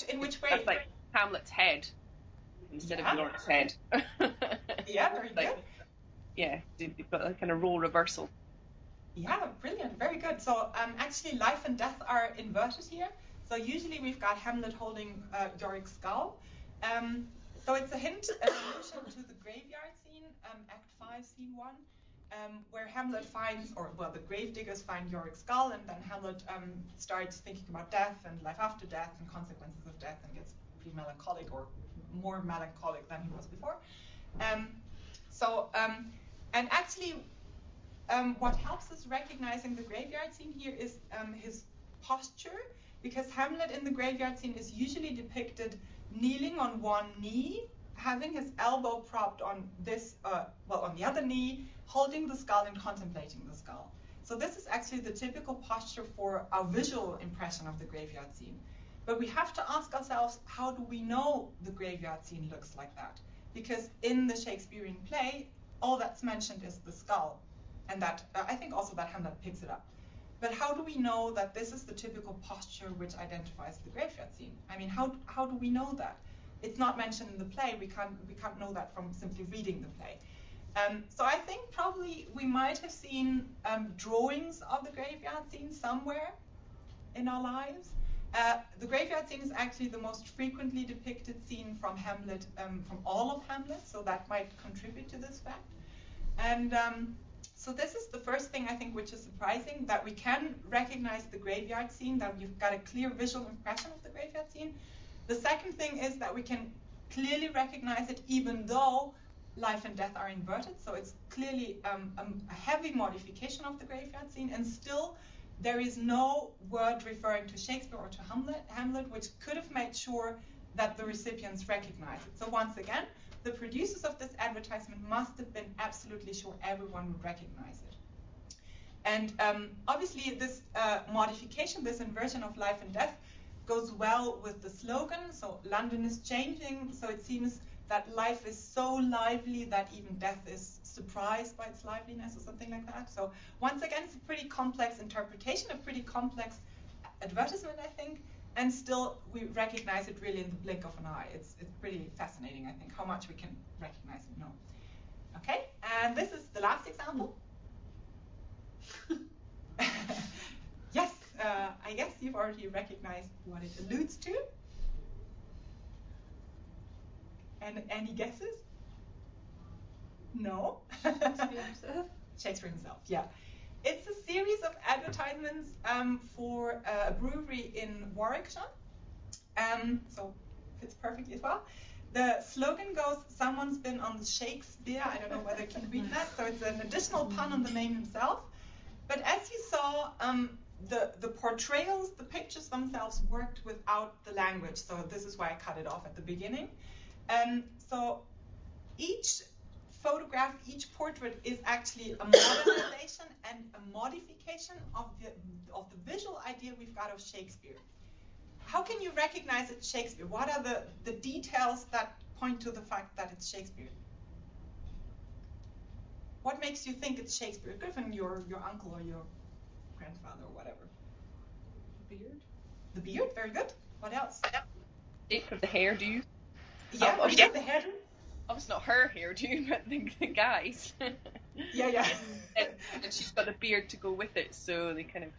Speaker 3: In which way?
Speaker 1: That's like Hamlet's head instead of York's head.
Speaker 3: Yeah, very good.
Speaker 1: Yeah, you've got a kind of role reversal.
Speaker 3: Yeah, brilliant, very good. So actually, life and death are inverted here. So usually we've got Hamlet holding Yorick's skull. So it's a hint, an allusion to the graveyard scene, Act 5, Scene 1. Where Hamlet finds, the gravediggers find Yorick's skull, and then Hamlet starts thinking about death and life after death and consequences of death, and gets pretty melancholic, or more melancholic than he was before. And actually, what helps us recognizing the graveyard scene here is his posture, because Hamlet in the graveyard scene is usually depicted kneeling on one knee, having his elbow propped on on the other knee, holding the skull and contemplating the skull. So this is actually the typical posture for our visual impression of the graveyard scene. But we have to ask ourselves, how do we know the graveyard scene looks like that? Because in the Shakespearean play, all that's mentioned is the skull. And that I think also that Hamlet picks it up. But how do we know that this is the typical posture which identifies the graveyard scene? I mean, how do we know that? It's not mentioned in the play. We can't know that from simply reading the play. So I think probably we might have seen drawings of the graveyard scene somewhere in our lives. The graveyard scene is actually the most frequently depicted scene from Hamlet, from all of Hamlet, so that might contribute to this fact. And so this is the first thing I think which is surprising, that we can recognize the graveyard scene, that we've got a clear visual impression of the graveyard scene. The second thing is that we can clearly recognize it even though life and death are inverted, so it's clearly a heavy modification of the graveyard scene, and still there is no word referring to Shakespeare or to Hamlet, which could have made sure that the recipients recognize it. So once again, the producers of this advertisement must have been absolutely sure everyone would recognize it. And obviously this modification, this inversion of life and death, goes well with the slogan, so London is changing, so it seems that life is so lively that even death is surprised by its liveliness or something like that. So once again, it's a pretty complex interpretation, a pretty complex advertisement, I think, and still we recognize it really in the blink of an eye. It's pretty fascinating, I think, how much we can recognize and know. Okay, and this is the last example. Yes, I guess you've already recognized what it alludes to. And any guesses? No? Shakespeare himself, yeah. It's a series of advertisements for a brewery in Warwickshire. So fits perfectly as well. The slogan goes, "Someone's been on the Shakespeare." I don't know whether you can read that. So it's an additional pun on the name himself. But as you saw, the portrayals, the pictures themselves worked without the language. So this is why I cut it off at the beginning. So each photograph, each portrait is actually a modernization and a modification of the visual idea we've got of Shakespeare. How can you recognize it's Shakespeare? What are the details that point to the fact that it's Shakespeare? What makes you think it's Shakespeare? It could have been your uncle or your grandfather or whatever.
Speaker 2: The beard.
Speaker 3: The beard, very good. What else?
Speaker 1: Shape of the hairdo.
Speaker 3: Yeah,
Speaker 1: Oh, yeah.
Speaker 3: The hairdo.
Speaker 1: Obviously not her hairdo, but the guy's.
Speaker 3: Yeah.
Speaker 1: And she's got the beard to go with it, so they kind of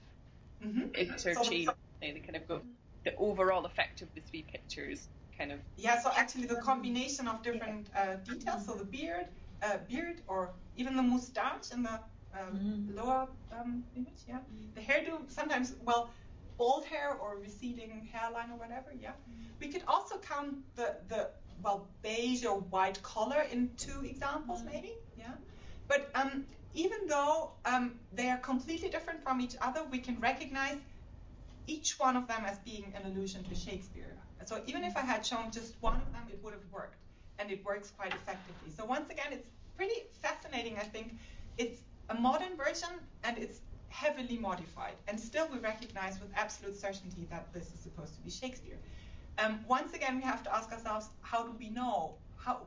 Speaker 1: insert shape. They kind of go, the overall effect of the three pictures kind of.
Speaker 3: Yeah, so actually the combination of different details, so the beard, or even the moustache in the lower image, yeah. The hairdo, sometimes, well, bald hair or receding hairline or whatever, yeah. We could also count the beige or white collar in two examples, maybe, yeah. But even though they are completely different from each other, we can recognize each one of them as being an allusion to Shakespeare. So even if I had shown just one of them, it would have worked, and it works quite effectively. So once again, it's pretty fascinating, I think. It's a modern version, and it's heavily modified, and still we recognize with absolute certainty that this is supposed to be Shakespeare. Once again, we have to ask ourselves, how do we know?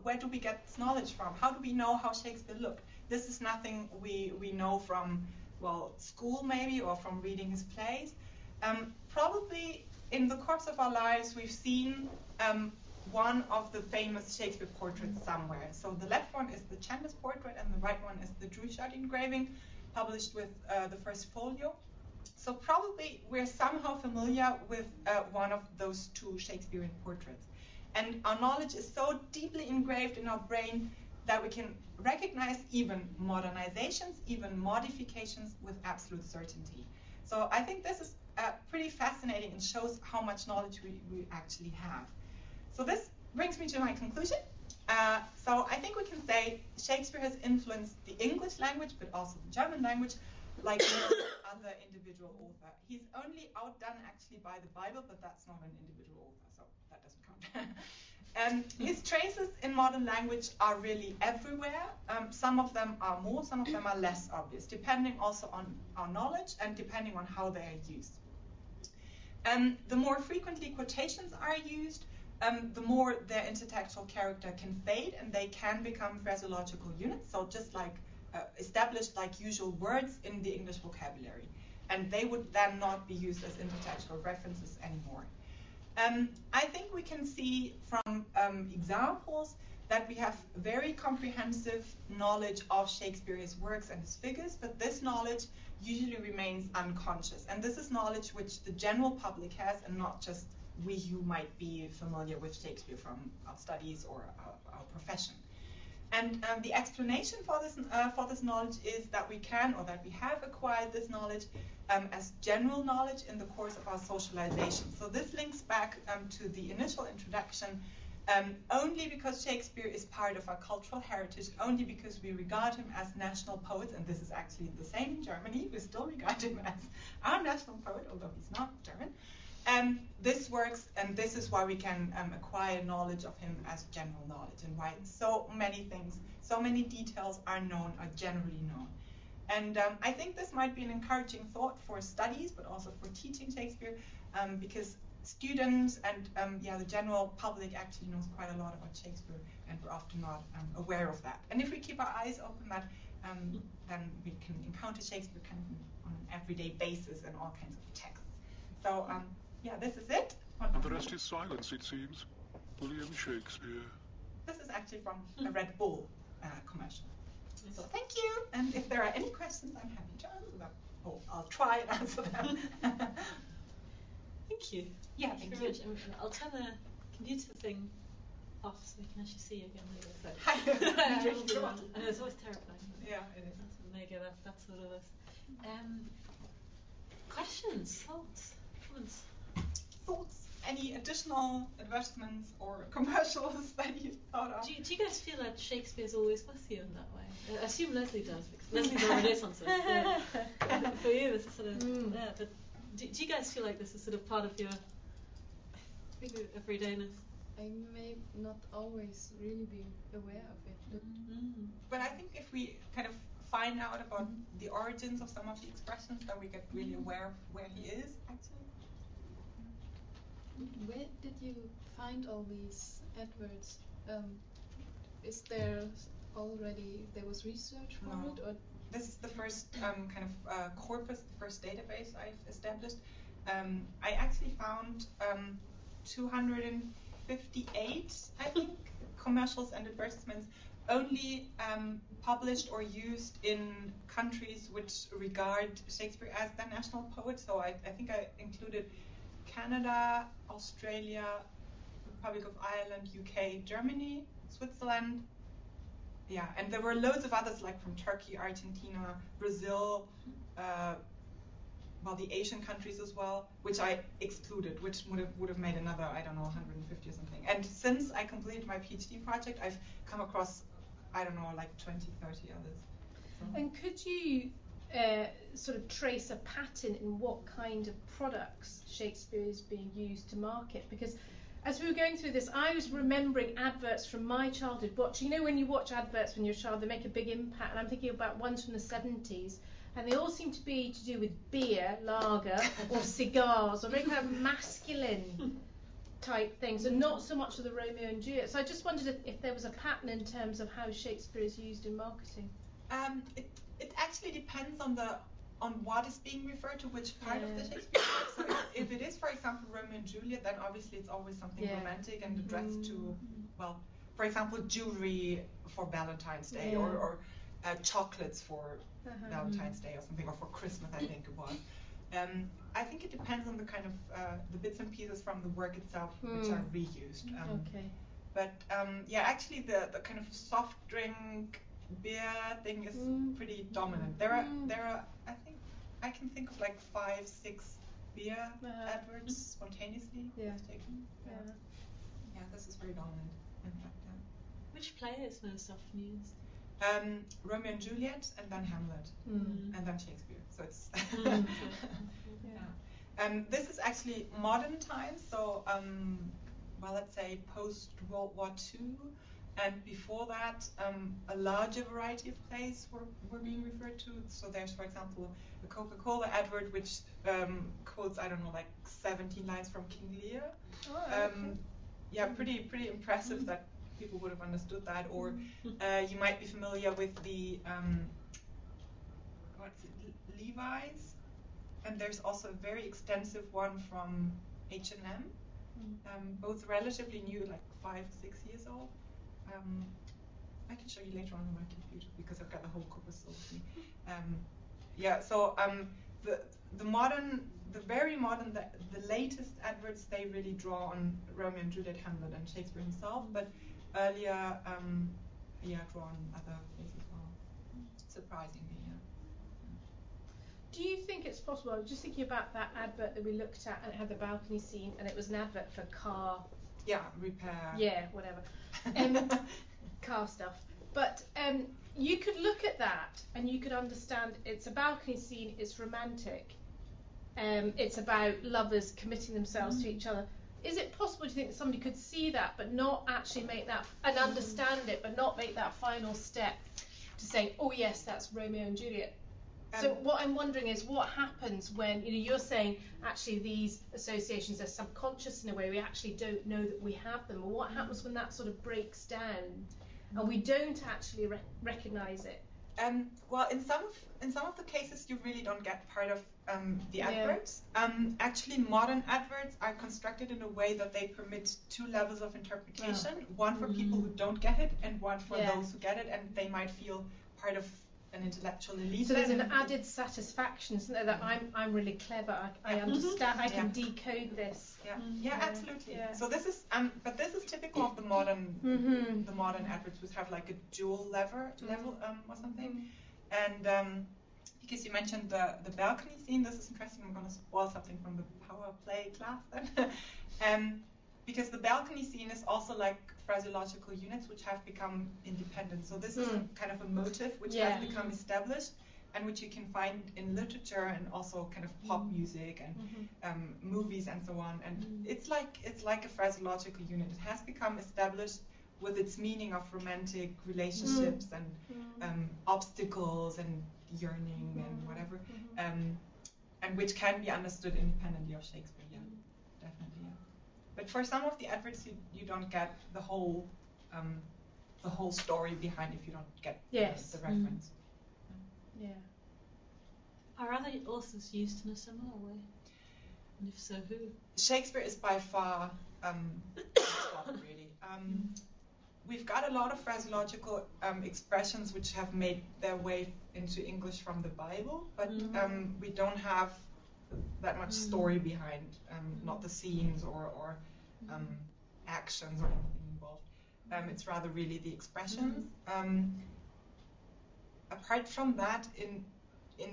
Speaker 3: Where do we get this knowledge from? How do we know how Shakespeare looked? This is nothing we know from, well, school maybe, or from reading his plays. Probably in the course of our lives, we've seen one of the famous Shakespeare portraits somewhere. So the left one is the Chandos portrait, and the right one is the Druyschart engraving, published with the first folio. So probably we're somehow familiar with one of those two Shakespearean portraits. And our knowledge is so deeply engraved in our brain that we can recognize even modernizations, even modifications with absolute certainty. So I think this is pretty fascinating and shows how much knowledge we actually have. So this brings me to my conclusion. So I think we can say Shakespeare has influenced the English language, but also the German language, like no other individual author. He's only outdone actually by the Bible, but that's not an individual author, so that doesn't count. His traces in modern language are really everywhere. Some of them are more, some of them are less obvious, depending also on our knowledge and depending on how they are used. The more frequently quotations are used, the more their intertextual character can fade, and they can become phraseological units, so just like established like usual words in the English vocabulary. And they would then not be used as intertextual references anymore. I think we can see from examples that we have very comprehensive knowledge of Shakespeare's works and his figures, but this knowledge usually remains unconscious. And this is knowledge which the general public has, and not just we who might be familiar with Shakespeare from our studies or our profession. And the explanation for this knowledge is that we can, or that we have acquired this knowledge as general knowledge in the course of our socialization. So this links back to the initial introduction. Only because Shakespeare is part of our cultural heritage, only because we regard him as national poet, and this is actually the same in Germany, we still regard him as our national poet, although he's not German. This works, and this is why we can acquire knowledge of him as general knowledge, and why so many things, so many details are known, are generally known. And I think this might be an encouraging thought for studies, but also for teaching Shakespeare, because students and the general public actually knows quite a lot about Shakespeare, and we're often not aware of that. And if we keep our eyes open, then we can encounter Shakespeare kind of on an everyday basis in all kinds of texts. So this is it.
Speaker 4: And the rest is silence, it seems. William Shakespeare.
Speaker 3: This is actually from a Red Bull commercial. So thank you. And if there are any questions, I'm happy to answer them. Or I'll try and answer them.
Speaker 2: Thank you.
Speaker 3: Yeah,
Speaker 2: Thank you very much. I'll turn the computer thing off so we can actually see you again later. So. I know, it's always terrifying.
Speaker 3: Yeah, it is.
Speaker 2: There you go, that's sort of this. Questions, thoughts, comments?
Speaker 3: Thoughts? Any additional advertisements or commercials that you thought of?
Speaker 2: Do you guys feel that Shakespeare's always with you in that way? I assume Leslie does, because Leslie's on Renaissance. For you, this is sort of, but do you guys feel like this is sort of part of your everydayness?
Speaker 5: I may not always really be aware of it,
Speaker 3: but I think if we kind of find out about the origins of some of the expressions, then we get really aware of where he is, actually.
Speaker 5: Where did you find all these adverts? Is there there was research for it? Or?
Speaker 3: This is the first kind of corpus, the first database I've established. I actually found 258, I think, commercials and advertisements only published or used in countries which regard Shakespeare as their national poet. So I think I included Canada, Australia, Republic of Ireland, UK, Germany, Switzerland. Yeah, and there were loads of others like from Turkey, Argentina, Brazil, the Asian countries as well, which I excluded, which would have made another, I don't know, 150 or something. And since I completed my PhD project, I've come across, I don't know, like 20, 30 others. So.
Speaker 6: And could you sort of trace a pattern in what kind of products Shakespeare is being used to market? Because as we were going through this, I was remembering adverts from my childhood watching. You know, when you watch adverts when you're a child, they make a big impact. And I'm thinking about ones from the 70s, and they all seem to be to do with beer, lager, or cigars, or very kind of masculine type things, and not so much of the Romeo and Juliet. So I just wondered if there was a pattern in terms of how Shakespeare is used in marketing.
Speaker 3: It actually depends on what is being referred to, which part of the Shakespeare. So if it is, for example, Romeo and Juliet, then obviously it's always something romantic and addressed to, well, for example, jewelry for Valentine's Day, or chocolates for Valentine's Day or something, or for Christmas, I think it was. I think it depends on the kind of the bits and pieces from the work itself which are reused. But actually the kind of soft drink beer thing is pretty dominant. There are I think I can think of like 5, 6 beer adverts spontaneously taken. Yeah, this is very dominant in fact.
Speaker 2: Which play is most often used?
Speaker 3: Romeo and Juliet, and then Hamlet, and then Shakespeare. So it's this is actually modern times. So let's say post World War II. And before that, a larger variety of plays were being referred to. So there's, for example, a Coca-Cola advert which quotes, I don't know, like 17 lines from King Lear. Pretty impressive that people would have understood that. Or you might be familiar with the Levi's. And there's also a very extensive one from H&M, both relatively new, like 5, 6 years old. I can show you later on my computer because I've got the whole corpus still with me. The very modern, the latest adverts, they really draw on Romeo and Juliet, Hamlet, and Shakespeare himself, but earlier, draw on other plays as well. Surprisingly,
Speaker 6: Do you think it's possible? I was just thinking about that advert that we looked at, and it had the balcony scene, and it was an advert for car.
Speaker 3: Repair.
Speaker 6: Yeah, whatever. Car stuff. But you could look at that and you could understand it's a balcony scene, it's romantic, it's about lovers committing themselves to each other. Is it possible, do you think, that somebody could see that but not actually make that, and understand it, but not make that final step to say, oh yes, that's Romeo and Juliet? So what I'm wondering is what happens when, you're saying actually these associations are subconscious in a way, we actually don't know that we have them, or what happens when that sort of breaks down and we don't actually recognise it?
Speaker 3: Well, in some of the cases you really don't get part of the adverts. Actually, modern adverts are constructed in a way that they permit 2 levels of interpretation, one for people who don't get it and one for those who get it, and they might feel part of an intellectual elite.
Speaker 6: So there's an added satisfaction, isn't there, that I'm really clever, I understand, I can decode this.
Speaker 3: Absolutely. So this is but this is typical of the modern adverts, which have like a dual level or something. And because you mentioned the balcony scene, this is interesting. I'm going to spoil something from the power play class then. Because the balcony scene is also like phraseological units which have become independent. So this is kind of a motif which has become established, and which you can find in literature and also kind of pop music and movies and so on. And it's like a phraseological unit. It has become established with its meaning of romantic relationships and obstacles and yearning and whatever, and which can be understood independently of Shakespeare. Definitely. But for some of the adverts, you don't get the whole story behind if you don't get the reference.
Speaker 2: Are other authors used in a similar way? And if so, who?
Speaker 3: Shakespeare is by far top, really. We've got a lot of phraseological expressions which have made their way into English from the Bible, but we don't have that much story behind, not the scenes or actions or anything involved. It's rather really the expressions. Apart from that, in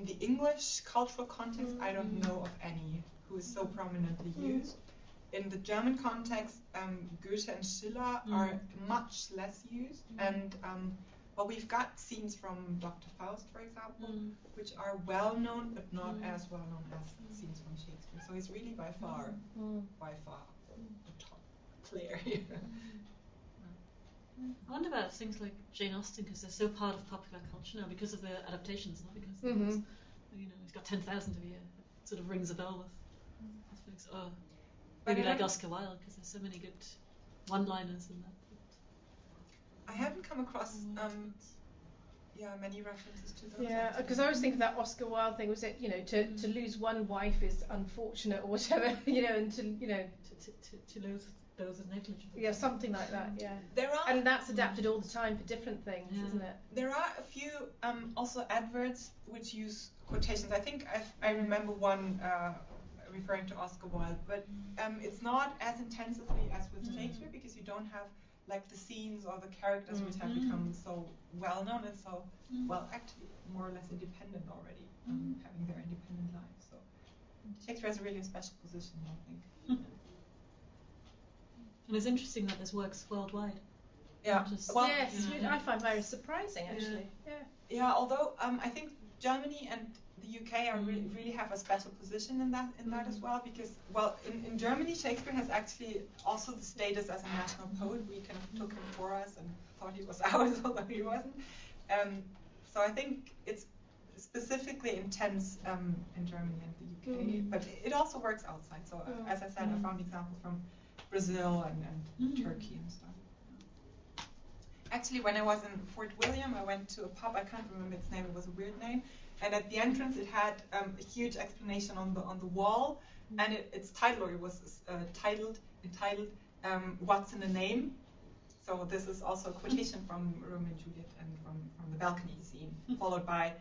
Speaker 3: the English cultural context, I don't know of any who is so prominently used. In the German context, Goethe and Schiller are much less used, and well, we've got scenes from Dr. Faust, for example, which are well known, but not as well known as scenes from Shakespeare. So he's really by far the top player here.
Speaker 2: I wonder about things like Jane Austen, because they're so part of popular culture now because of the adaptations, not because of those, he's got 10,000 a year. It sort of rings a bell with Netflix. Or maybe like Oscar Wilde, because there's so many good one-liners in that.
Speaker 3: I haven't come across many references to those.
Speaker 6: Yeah, because I was thinking that Oscar Wilde thing was it, to lose one wife is unfortunate or whatever, and to
Speaker 2: lose those is negligible.
Speaker 6: Yeah, something like that. Yeah. And that's adapted all the time for different things, isn't it?
Speaker 3: There are a few also adverts which use quotations. I think I remember one referring to Oscar Wilde, but it's not as intensively as with Shakespeare, because you don't have like the scenes or the characters which have become so well known and so actually more or less independent already, having their independent lives. So Shakespeare has really a special position, I think.
Speaker 2: And it's interesting that this works worldwide.
Speaker 3: Yeah.
Speaker 6: Yes, I find very surprising actually.
Speaker 3: Yeah. Although I think Germany and the UK are really have a special position in that as well, because in Germany Shakespeare has actually also the status as a national poet. We kind of took him for us and thought he was ours, although he wasn't. So I think it's specifically intense in Germany and the UK, but it also works outside. So as I said, I found examples from Brazil and Turkey and stuff. Actually, when I was in Fort William, I went to a pub. I can't remember its name. It was a weird name. And at the entrance, it had a huge explanation on the wall, and its title, or it was entitled "What's in a Name?" So this is also a quotation from Romeo and Juliet and from the balcony scene, followed by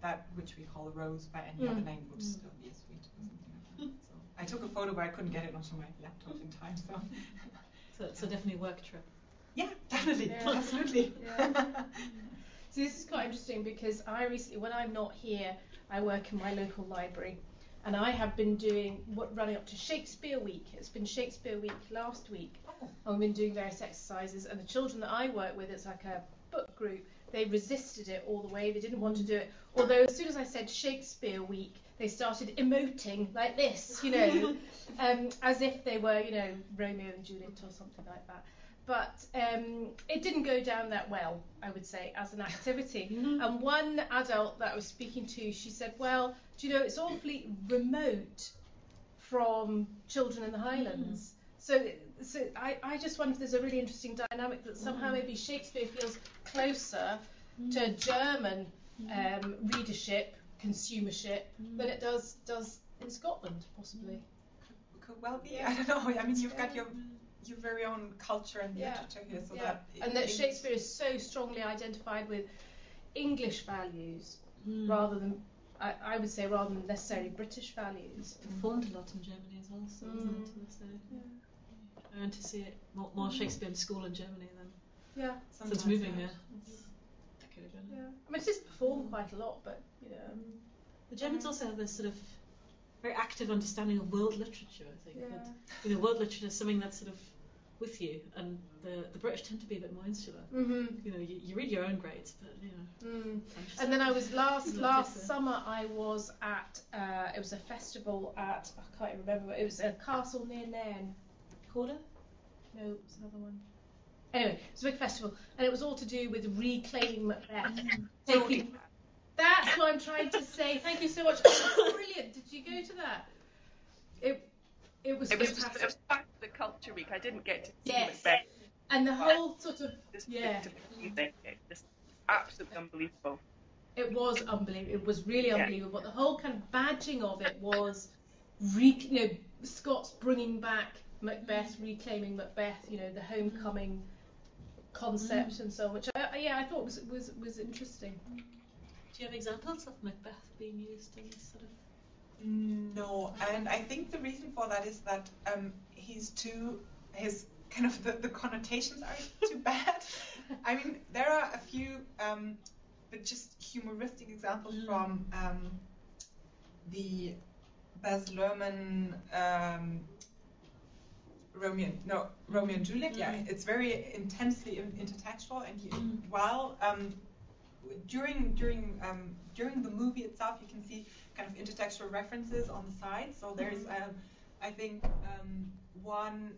Speaker 3: that which we call a rose by any other name would still be a sweet, or something like that. So I took a photo, but I couldn't get it onto my laptop in time. So
Speaker 2: it's definitely a work trip.
Speaker 3: Yeah, definitely, absolutely.
Speaker 6: So this is quite interesting, because I recently, when I'm not here, I work in my local library, and I have been running up to Shakespeare Week. It's been Shakespeare Week last week, and we've been doing various exercises, and the children that I work with, it's like a book group, they resisted it all the way. They didn't want to do it, although as soon as I said Shakespeare Week, they started emoting like this, as if they were, Romeo and Juliet or something like that. But it didn't go down that well, I would say, as an activity. And one adult that I was speaking to, she said, well, it's awfully remote from children in the Highlands. So I just wonder if there's a really interesting dynamic that somehow maybe Shakespeare feels closer to German readership, consumership, than it does in Scotland, possibly.
Speaker 3: Could well be. I don't know. I mean, you've got your very own culture and literature here, so that
Speaker 6: Shakespeare is so strongly identified with English values rather than, I would say, rather than necessarily British values.
Speaker 2: Performed a lot in Germany as well, so isn't it, to this day? I went to see it more Shakespeare in school in Germany than since moving here. A decade ago now.
Speaker 6: I mean, it is performed quite a lot, but
Speaker 2: the Germans also have this sort of very active understanding of world literature, I think. That, world literature is something that's sort of with you, and the British tend to be a bit more insular. You read your own grades, but
Speaker 6: And then I was last summer. I was at it was a festival at, I can't remember. It was a castle near Nairn.
Speaker 2: Calder?
Speaker 6: No, it was another one. Anyway, it was a big festival, and it was all to do with reclaiming Macbeth. That's what I'm trying to say. Thank you so much. Oh, brilliant. Did you go to that? It was fantastic.
Speaker 1: It was part of the Culture Week. I didn't get to see Macbeth.
Speaker 6: And the whole sort of
Speaker 1: It's just absolutely unbelievable.
Speaker 6: It was unbelievable. It was really unbelievable. But the whole kind of badging of it was, Scots bringing back Macbeth, reclaiming Macbeth. The homecoming concept and so on, which I thought was interesting.
Speaker 2: Do you have examples of Macbeth being used in this sort of
Speaker 3: No, and I think the reason for that is that his kind of the connotations are too bad. I mean, there are a few, but just humoristic examples from the Baz Luhrmann Romeo and Juliet. Yeah, it's very intensely intertextual, and while during the movie itself, you can see kind of intertextual references on the side. So there's, I think, one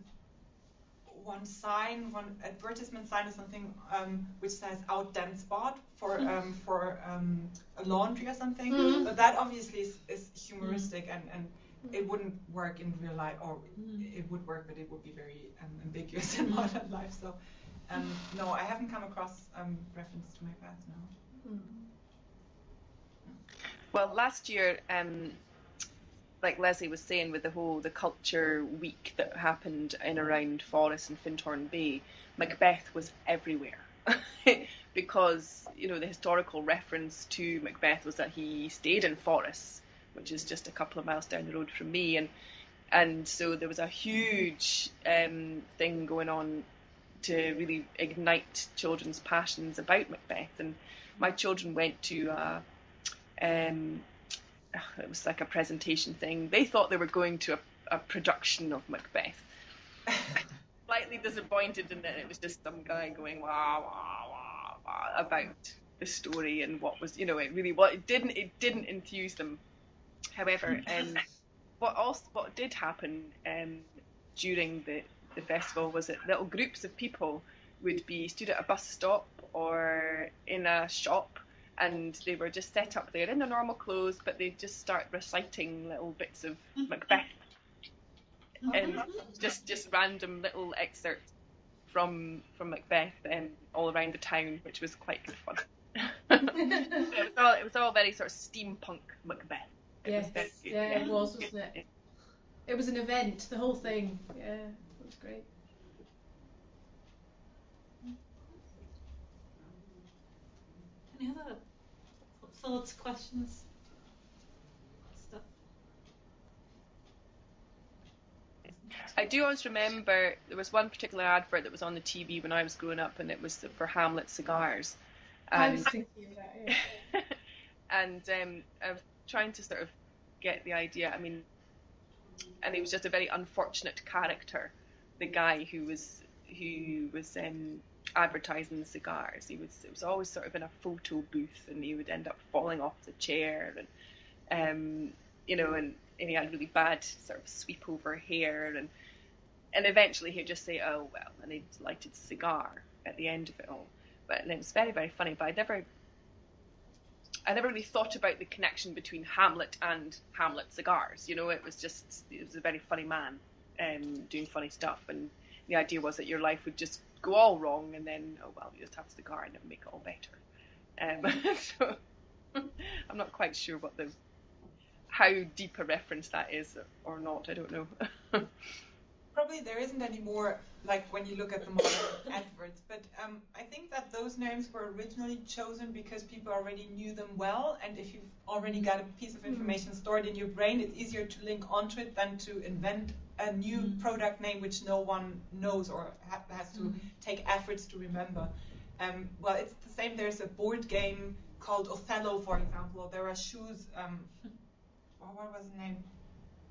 Speaker 3: advertisement sign or something which says "out damn spot" for a laundry or something. But that obviously is humoristic, and it wouldn't work in real life, or it would work, but it would be very ambiguous in modern life. So no, I haven't come across references to Macbeth now.
Speaker 1: Well, last year, like Leslie was saying, with the culture week that happened in around Forres and Findhorn Bay, Macbeth was everywhere. Because, the historical reference to Macbeth was that he stayed in Forres, which is just a couple of miles down the road from me, and so there was a huge thing going on to really ignite children's passions about Macbeth. And my children went to it was like a presentation thing. They thought they were going to a production of Macbeth. Slightly disappointed in that it was just some guy going wah wah wah wah about the story and what was, it didn't enthuse them. However, what did happen during the festival was that little groups of people would be stood at a bus stop or in a shop, and they were just set up there in their normal clothes, but they'd just start reciting little bits of Macbeth. And just random little excerpts from Macbeth all around the town, which was quite good fun. It was all very sort of steampunk Macbeth.
Speaker 6: It was, wasn't it? It was an event, the whole thing. Yeah, it was great.
Speaker 2: Any other thoughts, questions, stuff?
Speaker 1: I do always remember there was one particular advert that was on the TV when I was growing up, and it was for Hamlet cigars.
Speaker 6: I was thinking of that, yeah.
Speaker 1: And I was trying to sort of get the idea. I mean, and he was just a very unfortunate character, the guy who was advertising the cigars. It was always sort of in a photo booth, and he would end up falling off the chair, and and he had really bad sort of sweep over hair, and eventually he'd just say, "Oh well," and he'd lighted a cigar at the end of it all. But it was very, very funny. But I never really thought about the connection between Hamlet and Hamlet cigars. It was a very funny man doing funny stuff, and the idea was that your life would just go all wrong, and then, oh well, you just have a cigar and it'll make it all better. So I'm not quite sure how deep a reference that is or not. I don't know.
Speaker 3: Probably there isn't any more, like when you look at the modern adverts, but I think that those names were originally chosen because people already knew them well, and if you've already got a piece of information stored in your brain, it's easier to link onto it than to invent a new product name which no one knows or has to take efforts to remember. Well, it's the same. There's a board game called Othello, for example. There are shoes. What was the name?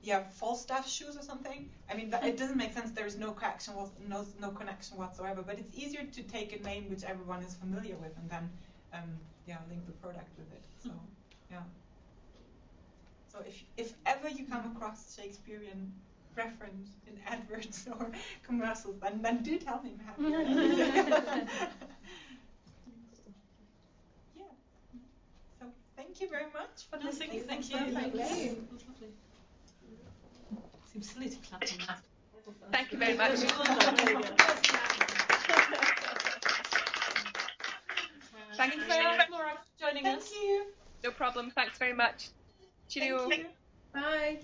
Speaker 3: Yeah, Falstaff shoes or something. I mean, it doesn't make sense. There is no connection whatsoever. But it's easier to take a name which everyone is familiar with and then, link the product with it. So, yeah. So if ever you come across Shakespearean reference in adverts or commercials, then do tell me. I'm happy. Yeah. So thank you very much for listening.
Speaker 2: Thank you.
Speaker 6: Thank you.
Speaker 2: That was lovely. Seems silly to clap on that.
Speaker 1: Thank you very much.
Speaker 2: Thank you very much, Laura, for joining us.
Speaker 3: Thank you.
Speaker 1: No problem. Thanks very much. Cheerio.
Speaker 3: Thank you.
Speaker 6: Bye.